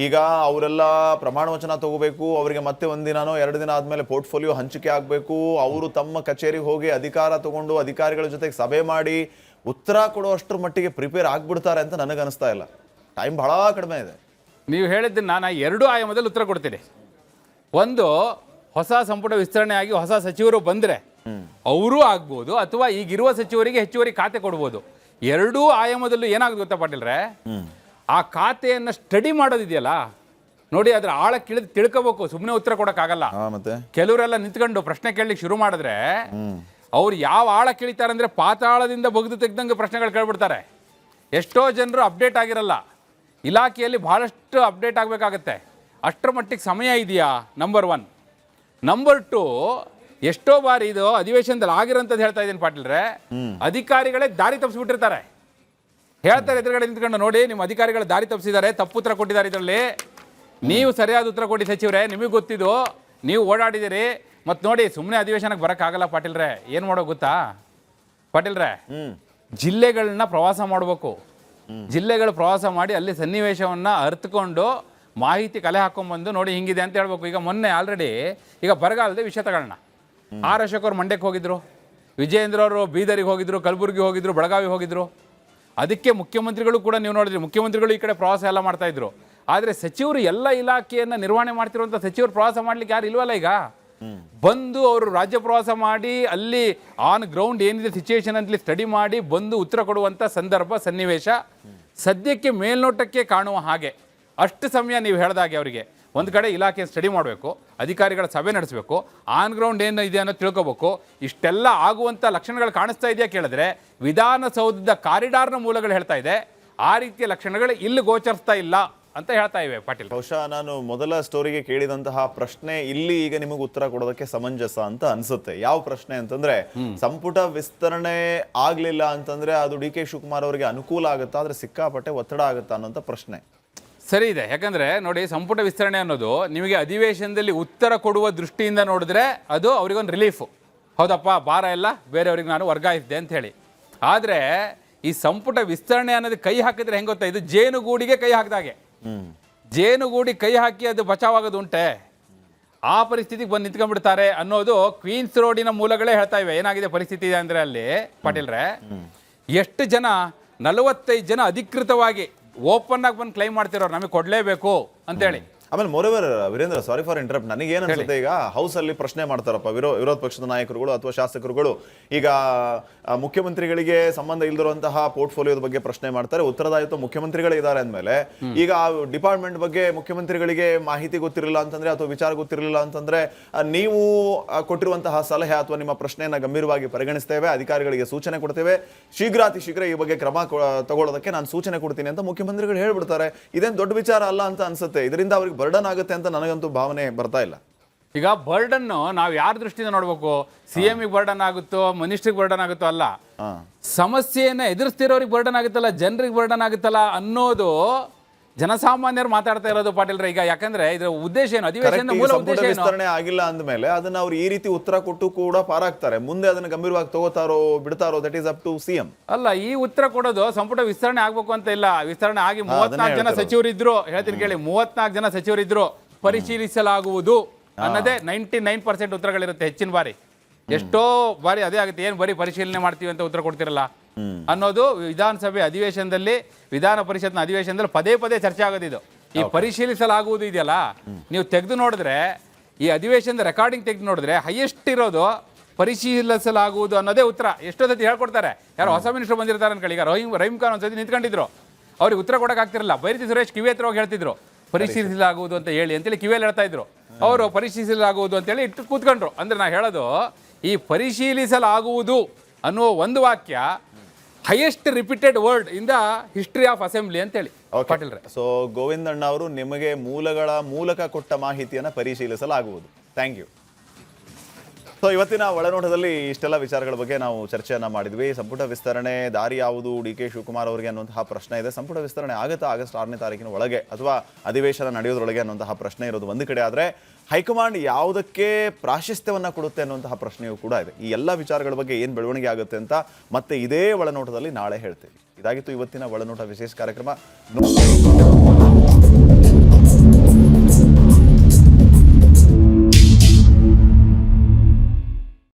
ಈಗ ಅವರೆಲ್ಲ ಪ್ರಮಾಣ ವಚನ ತಗೋಬೇಕು, ಅವರಿಗೆ ಮತ್ತೆ 1 ದಿನನೋ 2 ದಿನ ಆದ್ಮೇಲೆ ಪೋರ್ಟ್ಫೋಲಿಯೋ ಹಂಚಿಕೆ ಆಗ್ಬೇಕು, ಅವರು ತಮ್ಮ ಕಚೇರಿಗೆ ಹೋಗಿ ಅಧಿಕಾರ ತಗೊಂಡು ಅಧಿಕಾರಿಗಳ ಜೊತೆಗೆ ಸಭೆ ಮಾಡಿ ಉತ್ತರ ಕೊಡೋ ಅಷ್ಟರ ಮಟ್ಟಿಗೆ ಪ್ರಿಪೇರ್ ಆಗ್ಬಿಡ್ತಾರೆ ಅಂತ ನನಗನ್ನಿಸ್ತಾ ಇಲ್ಲ. ಟೈಮ್ ಬಹಳ ಕಡಿಮೆ ಇದೆ. ನೀವು ಹೇಳಿದ್ದನ್ನ ನಾನು 2 ಆಯಾಮದಲ್ಲಿ ಉತ್ತರ ಕೊಡ್ತೀನಿ. ಒಂದು, ಹೊಸ ಸಂಪುಟ ವಿಸ್ತರಣೆ ಆಗಿ ಹೊಸ ಸಚಿವರು ಬಂದ್ರೆ ಅವರೂ ಆಗ್ಬೋದು, ಅಥವಾ ಈಗಿರುವ ಸಚಿವರಿಗೆ ಹೆಚ್ಚುವರಿ ಖಾತೆ ಕೊಡ್ಬೋದು. 2 ಆಯಾಮದಲ್ಲೂ ಏನಾಗುತ್ತೆ ಗೊತ್ತಾ ಪಾಟೀಲ್ರೆ, ಆ ಖಾತೆಯನ್ನ ಸ್ಟಡಿ ಮಾಡೋದಿದೆಯಲ್ಲ ನೋಡಿ, ಅದ್ರ ಆಳಕ್ಕೆ ಇಳಿದು ತಿಳ್ಕೋಬೇಕು. ಸುಮ್ಮನೆ ಉತ್ತರ ಕೊಡಕ್ಕಾಗಲ್ಲ. ಮತ್ತೆ ಕೆಲವರೆಲ್ಲ ನಿಂತ್ಕೊಂಡು ಪ್ರಶ್ನೆ ಕೇಳಲಿಕ್ಕೆ ಶುರು ಮಾಡಿದ್ರೆ ಅವ್ರು ಯಾವ ಆಳ ಕೇಳಿತಾರೆ ಅಂದ್ರೆ ಪಾತಾಳದಿಂದ ಬಗ್ದು ತೆಗ್ದಂಗೆ ಪ್ರಶ್ನೆಗಳು ಕೇಳ್ಬಿಡ್ತಾರೆ. ಎಷ್ಟೋ ಜನರು ಅಪ್ಡೇಟ್ ಆಗಿರಲ್ಲ. ಇಲಾಖೆಯಲ್ಲಿ ಬಹಳಷ್ಟು ಅಪ್ಡೇಟ್ ಆಗಬೇಕಾಗತ್ತೆ. ಅಷ್ಟರ ಮಟ್ಟಿಗೆ ಸಮಯ ಇದೆಯಾ? ನಂಬರ್ 1. ನಂಬರ್ 2, ಎಷ್ಟೋ ಬಾರಿ ಇದು ಅಧಿವೇಶನದಲ್ಲಿ ಆಗಿರೋಂಥದ್ದು ಹೇಳ್ತಾ ಇದ್ದೀನಿ ಪಾಟೀಲ್ರೆ, ಅಧಿಕಾರಿಗಳೇ ದಾರಿ ತಪ್ಪಿಸ್ಬಿಟ್ಟಿರ್ತಾರೆ. ಹೇಳ್ತಾರೆ ಎದುರುಗಡೆ ನಿಂತ್ಕೊಂಡು, ನೋಡಿ ನಿಮ್ಮ ಅಧಿಕಾರಿಗಳು ದಾರಿ ತಪ್ಪಿಸಿದ್ದಾರೆ, ತಪ್ಪು ಉತ್ತರ ಕೊಟ್ಟಿದ್ದಾರೆ, ಇದರಲ್ಲಿ ನೀವು ಸರಿಯಾದ ಉತ್ತರ ಕೊಡಿ ಸಚಿವರೇ, ನಿಮಗೆ ಗೊತ್ತಿದ್ದು, ನೀವು ಓಡಾಡಿದ್ದೀರಿ. ಮತ್ತು ನೋಡಿ ಸುಮ್ಮನೆ ಅಧಿವೇಶನಕ್ಕೆ ಬರೋಕ್ಕಾಗಲ್ಲ ಪಾಟೀಲ್ರೆ. ಏನು ಮಾಡೋ ಗೊತ್ತಾ ಪಾಟೀಲ್ರೆ? ಜಿಲ್ಲೆಗಳನ್ನ ಪ್ರವಾಸ ಮಾಡಬೇಕು. ಜಿಲ್ಲೆಗಳು ಪ್ರವಾಸ ಮಾಡಿ ಅಲ್ಲಿ ಸನ್ನಿವೇಶವನ್ನು ಅರ್ಥಕೊಂಡು ಮಾಹಿತಿ ಕಲೆ ಹಾಕೊಂಡ್ಬಂದು ನೋಡಿ ಹಿಂಗಿದೆ ಅಂತ ಹೇಳ್ಬೇಕು. ಈಗ ಮೊನ್ನೆ ಆಲ್ರೆಡಿ ಈಗ ಬರಗಾಲದ ವಿಷಯ ತಗೊಳ್ಳೋಣ. ಆರ್ ಅಶೋಕ್ ಅವರು ಮಂಡ್ಯಕ್ಕೆ ಹೋಗಿದ್ರು, ವಿಜಯೇಂದ್ರ ಅವರು ಬೀದರಿಗೆ ಹೋಗಿದ್ರು, ಕಲಬುರಗಿ ಹೋಗಿದ್ರು, ಬೆಳಗಾವಿ ಹೋಗಿದ್ರು. ಅದಕ್ಕೆ ಮುಖ್ಯಮಂತ್ರಿಗಳು ಕೂಡ ನೀವು ನೋಡಿದ್ರಿ, ಮುಖ್ಯಮಂತ್ರಿಗಳು ಈ ಕಡೆ ಪ್ರವಾಸ ಎಲ್ಲ ಮಾಡ್ತಾ ಇದ್ರು. ಆದರೆ ಸಚಿವರು ಎಲ್ಲ ಇಲಾಖೆಯನ್ನು ನಿರ್ವಹಣೆ ಮಾಡ್ತಿರುವಂಥ ಸಚಿವರು ಪ್ರವಾಸ ಮಾಡ್ಲಿಕ್ಕೆ ಯಾರು ಇಲ್ವಲ್ಲ. ಈಗ ಬಂದು ಅವರು ರಾಜ್ಯ ಪ್ರವಾಸ ಮಾಡಿ ಅಲ್ಲಿ ಆನ್ ಗ್ರೌಂಡ್ ಏನಿದೆ ಸಿಚುವೇಶನ್ ಅಂತಲಿ ಸ್ಟಡಿ ಮಾಡಿ ಬಂದು ಉತ್ತರ ಕೊಡುವಂಥ ಸಂದರ್ಭ ಸನ್ನಿವೇಶ ಸದ್ಯಕ್ಕೆ ಮೇಲ್ನೋಟಕ್ಕೆ ಕಾಣುವ ಹಾಗೆ. ಅಷ್ಟು ಸಮಯ ನೀವು ಹೇಳಿದಾಗೆ ಅವರಿಗೆ ಒಂದು ಕಡೆ ಇಲಾಖೆ ಸ್ಟಡಿ ಮಾಡಬೇಕು, ಅಧಿಕಾರಿಗಳ ಸಭೆ ನಡೆಸಬೇಕು, ಆನ್ ಗ್ರೌಂಡ್ ಏನು ಇದೆ ಅನ್ನೋ ತಿಳ್ಕೋಬೇಕು. ಇಷ್ಟೆಲ್ಲ ಆಗುವಂಥ ಲಕ್ಷಣಗಳು ಕಾಣಿಸ್ತಾ ಇದೆಯಾ ಕೇಳಿದ್ರೆ ವಿಧಾನಸೌಧದ ಕಾರಿಡಾರ್ನ ಮೂಲಗಳು ಹೇಳ್ತಾ ಇದೆ ಆ ರೀತಿಯ ಲಕ್ಷಣಗಳು ಇಲ್ಲಿ ಗೋಚರಿಸ್ತಾ ಇಲ್ಲ ಅಂತ ಹೇಳ್ತಾ ಇವೆ ಪಾಟೀಲ್. ಬಹುಶಃ ನಾನು ಮೊದಲ ಸ್ಟೋರಿಗೆ ಕೇಳಿದಂತಹ ಪ್ರಶ್ನೆ ಇಲ್ಲಿ ಈಗ ನಿಮಗೆ ಉತ್ತರ ಕೊಡೋದಕ್ಕೆ ಸಮಂಜಸ ಅಂತ ಅನ್ಸುತ್ತೆ. ಯಾವ ಪ್ರಶ್ನೆ ಅಂತಂದ್ರೆ, ಸಂಪುಟ ವಿಸ್ತರಣೆ ಆಗ್ಲಿಲ್ಲ ಅಂತಂದ್ರೆ ಅದು ಡಿ ಕೆ ಶಿವಕುಮಾರ್ ಅವರಿಗೆ ಅನುಕೂಲ ಆಗುತ್ತಾ, ಆದ್ರೆ ಸಿಕ್ಕಾಪಟ್ಟೆ ಒತ್ತಡ ಆಗುತ್ತಾ ಅನ್ನೋಂಥ ಪ್ರಶ್ನೆ. ಸರಿ ಇದೆ. ಯಾಕಂದ್ರೆ ನೋಡಿ, ಸಂಪುಟ ವಿಸ್ತರಣೆ ಅನ್ನೋದು ನಿಮಗೆ ಅಧಿವೇಶನದಲ್ಲಿ ಉತ್ತರ ಕೊಡುವ ದೃಷ್ಟಿಯಿಂದ ನೋಡಿದ್ರೆ ಅದು ಅವರಿಗೊಂದು ರಿಲೀಫು. ಹೌದಪ್ಪ, ಭಾರ ಎಲ್ಲ ಬೇರೆಯವ್ರಿಗೆ ನಾನು ವರ್ಗಾಯಿಸಿದೆ ಅಂತ ಹೇಳಿ. ಆದರೆ ಈ ಸಂಪುಟ ವಿಸ್ತರಣೆ ಅನ್ನೋದು ಕೈ ಹಾಕಿದ್ರೆ ಹೆಂಗೆ ಗೊತ್ತಾ, ಇದು ಜೇನುಗೂಡಿಗೆ ಕೈ ಹಾಕಿದಾಗೆ. ಜೇನುಗೂಡಿ ಕೈ ಹಾಕಿ ಅದು ಬಚಾವಾಗೋದು ಉಂಟೆ, ಆ ಪರಿಸ್ಥಿತಿಗೆ ಬಂದು ನಿಂತ್ಕೊಂಡ್ಬಿಡ್ತಾರೆ ಅನ್ನೋದು ಕ್ವೀನ್ಸ್ ರೋಡಿನ ಮೂಲಗಳೇ ಹೇಳ್ತಾ ಇವೆ. ಏನಾಗಿದೆ ಪರಿಸ್ಥಿತಿ ಇದೆ ಅಂದರೆ ಅಲ್ಲಿ ಪಾಟೀಲ್ರೆ, ಎಷ್ಟು ಜನ 45 ಜನ ಅಧಿಕೃತವಾಗಿ ಓಪನ್ ಆಗಿ ಬಂದು ಕ್ಲೈಮ್ ಮಾಡ್ತಿರೋರು ನಮಗೆ ಕೊಡಲೇಬೇಕು ಅಂತೇಳಿ. ಆಮೇಲೆ ಮೋರೆವರ್ ವೀರೇಂದ್ರ, ಸಾರಿ ಫಾರ್ ಇಂಟರಪ್ಟ್, ನನಗೆ ಏನು ಅನ್ಸುತ್ತೆ, ಈಗ ಹೌಸ್ ಅಲ್ಲಿ ಪ್ರಶ್ನೆ ಮಾಡ್ತಾರಪ್ಪ ವಿರೋಧ ಪಕ್ಷದ ನಾಯಕರುಗಳು ಅಥವಾ ಶಾಸಕರುಗಳು. ಈಗ ಮುಖ್ಯಮಂತ್ರಿಗಳಿಗೆ ಸಂಬಂಧ ಇಲ್ದಿರುವಂತಹ ಪೋರ್ಟ್ಫೋಲಿಯೋದ ಬಗ್ಗೆ ಪ್ರಶ್ನೆ ಮಾಡ್ತಾರೆ, ಉತ್ತರದಾಯಿತ್ವ ಮುಖ್ಯಮಂತ್ರಿಗಳೇ ಇದ್ದಾರೆ ಅಂದಮೇಲೆ ಈಗ ಆ ಡಿಪಾರ್ಟ್ಮೆಂಟ್ ಬಗ್ಗೆ ಮುಖ್ಯಮಂತ್ರಿಗಳಿಗೆ ಮಾಹಿತಿ ಗೊತ್ತಿರಲಿಲ್ಲ ಅಂತಂದ್ರೆ ಅಥವಾ ವಿಚಾರ ಗೊತ್ತಿರಲಿಲ್ಲ ಅಂತಂದ್ರೆ ನೀವು ಕೊಟ್ಟಿರುವಂತಹ ಸಲಹೆ ಅಥವಾ ನಿಮ್ಮ ಪ್ರಶ್ನೆಯನ್ನ ಗಂಭೀರವಾಗಿ ಪರಿಗಣಿಸ್ತೇವೆ, ಅಧಿಕಾರಿಗಳಿಗೆ ಸೂಚನೆ ಕೊಡ್ತೇವೆ, ಶೀಘ್ರಾತಿ ಶೀಘ್ರ ಈ ಬಗ್ಗೆ ಕ್ರಮ ತಗೊಳ್ಳೋದಕ್ಕೆ ನಾನು ಸೂಚನೆ ಕೊಡ್ತೀನಿ ಅಂತ ಮುಖ್ಯಮಂತ್ರಿಗಳು ಹೇಳ್ಬಿಡ್ತಾರೆ. ಇದೇನು ದೊಡ್ಡ ವಿಚಾರ ಅಲ್ಲ ಅಂತ ಅನ್ಸುತ್ತೆ. ಇದರಿಂದ ಅವ್ರಿಗೆ ಬರ್ಡನ್ ಆಗುತ್ತೆ ಅಂತ ನನಗಂತೂ ಭಾವನೆ ಬರ್ತಾ ಇಲ್ಲ. ಈಗ ಬರ್ಡನ್ನು ನಾವು ಯಾರ ದೃಷ್ಟಿಯಿಂದ ನೋಡ್ಬೇಕು? CM ಬರ್ಡನ್ ಆಗುತ್ತೋ, ಮಿನಿಸ್ಟ್ರಿಗೆ ಬರ್ಡನ್ ಆಗುತ್ತೋ ಅಲ್ಲ, ಸಮಸ್ಯೆಯನ್ನ ಎದುರಿಸ್ತಿರೋರಿಗೆ ಬರ್ಡನ್ ಆಗುತ್ತಲ್ಲ, ಜನರಿಗೆ ಬರ್ಡನ್ ಆಗುತ್ತಲ್ಲ ಅನ್ನೋದು ಜನಸಾಮಾನ್ಯರು ಮಾತಾಡ್ತಾ ಇರೋದು ಪಾಟೀಲ್ರೆ. ಈಗ ಯಾಕಂದ್ರೆ ಇದರ ಉದ್ದೇಶ ಏನು? ಅಧಿವೇಶನದ ಮೂಲ ಉದ್ದೇಶ ಏನು? ವಿಸ್ತರಣೆ ಆಗಿಲ್ಲ ಅಂದ್ಮೇಲೆ ಅದನ್ನ ಅವ್ರು ಈ ರೀತಿ ಉತ್ತರ ಕೊಟ್ಟು ಕೂಡ ಪಾರಾಗ್ತಾರೆ. ಮುಂದೆ ಅದನ್ನ ಗಂಭೀರವಾಗಿ ತಗೋತಾರೋ ಬಿಡ್ತಾರೋ that is up to CM. ಅಲ್ಲ, ಈ ಉತ್ತರ ಕೊಡೋದು ಸಂಪುಟ ವಿಸ್ತರಣೆ ಆಗ್ಬೇಕು ಅಂತ ಇಲ್ಲ. ವಿಸ್ತರಣೆ ಆಗಿ 34 ಜನ ಸಚಿವರಿದ್ರು, ಹೇಳ್ತೀನಿ ಕೇಳಿ, 34 ಜನ ಸಚಿವರಿದ್ರು, ಪರಿಶೀಲಿಸಲಾಗುವುದು ಅನ್ನೋದೇ 99% ಉತ್ತರಗಳಿರುತ್ತೆ. ಹೆಚ್ಚಿನ ಬಾರಿ ಎಷ್ಟೋ ಬಾರಿ ಅದೇ ಆಗುತ್ತೆ, ಏನು ಬರೀ ಪರಿಶೀಲನೆ ಮಾಡ್ತೀವಿ ಅಂತ ಉತ್ತರ ಕೊಡ್ತಿರಲ್ಲ ಅನ್ನೋದು ವಿಧಾನಸಭೆ ಅಧಿವೇಶನದಲ್ಲಿ, ವಿಧಾನ ಪರಿಷತ್ನ ಅಧಿವೇಶನದಲ್ಲಿ ಪದೇ ಪದೇ ಚರ್ಚೆ ಆಗೋದಿದು. ಈ ಪರಿಶೀಲಿಸಲಾಗುವುದು ಇದೆಯಲ್ಲ, ನೀವು ತೆಗೆದು ನೋಡಿದ್ರೆ, ಈ ಅಧಿವೇಶನದ ರೆಕಾರ್ಡಿಂಗ್ ತೆಗೆದು ನೋಡಿದ್ರೆ ಹೈಯೆಸ್ಟ್ ಇರೋದು ಪರಿಶೀಲಿಸಲಾಗುವುದು ಅನ್ನೋದೇ ಉತ್ತರ. ಎಷ್ಟೋ ಸತಿ ಹೇಳ್ಕೊಡ್ತಾರೆ. ಯಾರೋ ಹೊಸ ಮಿನಿಸ್ಟರ್ ಬಂದಿರ್ತಾರೆ ಅನ್ಕೊಳ್ಳಿ. ಈಗ ರಹೀಮ್ ಖಾನ್ ಒಂದ್ಸತಿ ನಿಂತ್ಕೊಂಡಿದ್ರು, ಅವ್ರಿಗೆ ಉತ್ತರ ಕೊಡೋಕ್ಕಾಗ್ತಿರಲ್ಲ. ಬೈರತಿ ಸುರೇಶ್ ಕಿವಿ ಹತ್ರ ಹೋಗಿ ಹೇಳ್ತಿದ್ರು ಪರಿಶೀಲಿಸಲಾಗುವುದು ಅಂತ ಹೇಳಿ ಅಂತೇಳಿ ಕಿವಿಯಲ್ಲಿ ಹೇಳ್ತಾ ಇದ್ರು. ಅವರು ಪರಿಶೀಲಿಸಲಾಗುವುದು ಅಂತೇಳಿ ಇಟ್ಟು ಕೂತ್ಕೊಂಡ್ರು. ಅಂದ್ರೆ ನಾ ಹೇಳೋದು, ಈ ಪರಿಶೀಲಿಸಲಾಗುವುದು ಅನ್ನುವ ಒಂದು ವಾಕ್ಯ highest repeated word in the history of assembly ಅಂತೇಳಿ ಪಾಟೀಲ್ರೆ. ಸೊ ಗೋವಿಂದಣ್ಣ ಅವರು ನಿಮಗೆ ಮೂಲಗಳ ಮೂಲಕ ಕೊಟ್ಟ ಮಾಹಿತಿಯನ್ನು ಪರಿಶೀಲಿಸಲಾಗುವುದು. Thank you. ಸೊ ಇವತ್ತಿನ ಒಳನೋಟದಲ್ಲಿ ಇಷ್ಟೆಲ್ಲ ವಿಚಾರಗಳ ಬಗ್ಗೆ ನಾವು ಚರ್ಚೆಯನ್ನ ಮಾಡಿದ್ವಿ. ಸಂಪುಟ ವಿಸ್ತರಣೆ ದಾರಿ ಯಾವುದು ಡಿ ಕೆ ಶಿವಕುಮಾರ್ ಅವರಿಗೆ ಅನ್ನುವಂತಹ ಪ್ರಶ್ನೆ ಇದೆ. ಸಂಪುಟ ವಿಸ್ತರಣೆ ಆಗುತ್ತಾ ಆಗಸ್ಟ್ 6ನೇ ತಾರೀಕಿನ ಒಳಗೆ ಅಥವಾ ಅಧಿವೇಶನ ನಡೆಯೋದ್ರೊಳಗೆ ಅನ್ನುವಂತಹ ಪ್ರಶ್ನೆ ಇರೋದು ಒಂದು ಕಡೆ, ಆದರೆ ಹೈಕಮಾಂಡ್ ಯಾವುದಕ್ಕೆ ಪ್ರಾಶಸ್ತ್ಯವನ್ನ ಕೊಡುತ್ತೆ ಅನ್ನುವಂತಹ ಪ್ರಶ್ನೆಯೂ ಕೂಡ ಇದೆ. ಈ ಎಲ್ಲ ವಿಚಾರಗಳ ಬಗ್ಗೆ ಏನು ಬೆಳವಣಿಗೆ ಆಗುತ್ತೆ ಅಂತ ಮತ್ತೆ ಇದೇ ಒಳನೋಟದಲ್ಲಿ ನಾಳೆ ಹೇಳ್ತೀವಿ. ಇದಾಗಿತ್ತು ಇವತ್ತಿನ ಒಳನೋಟ ವಿಶೇಷ ಕಾರ್ಯಕ್ರಮ.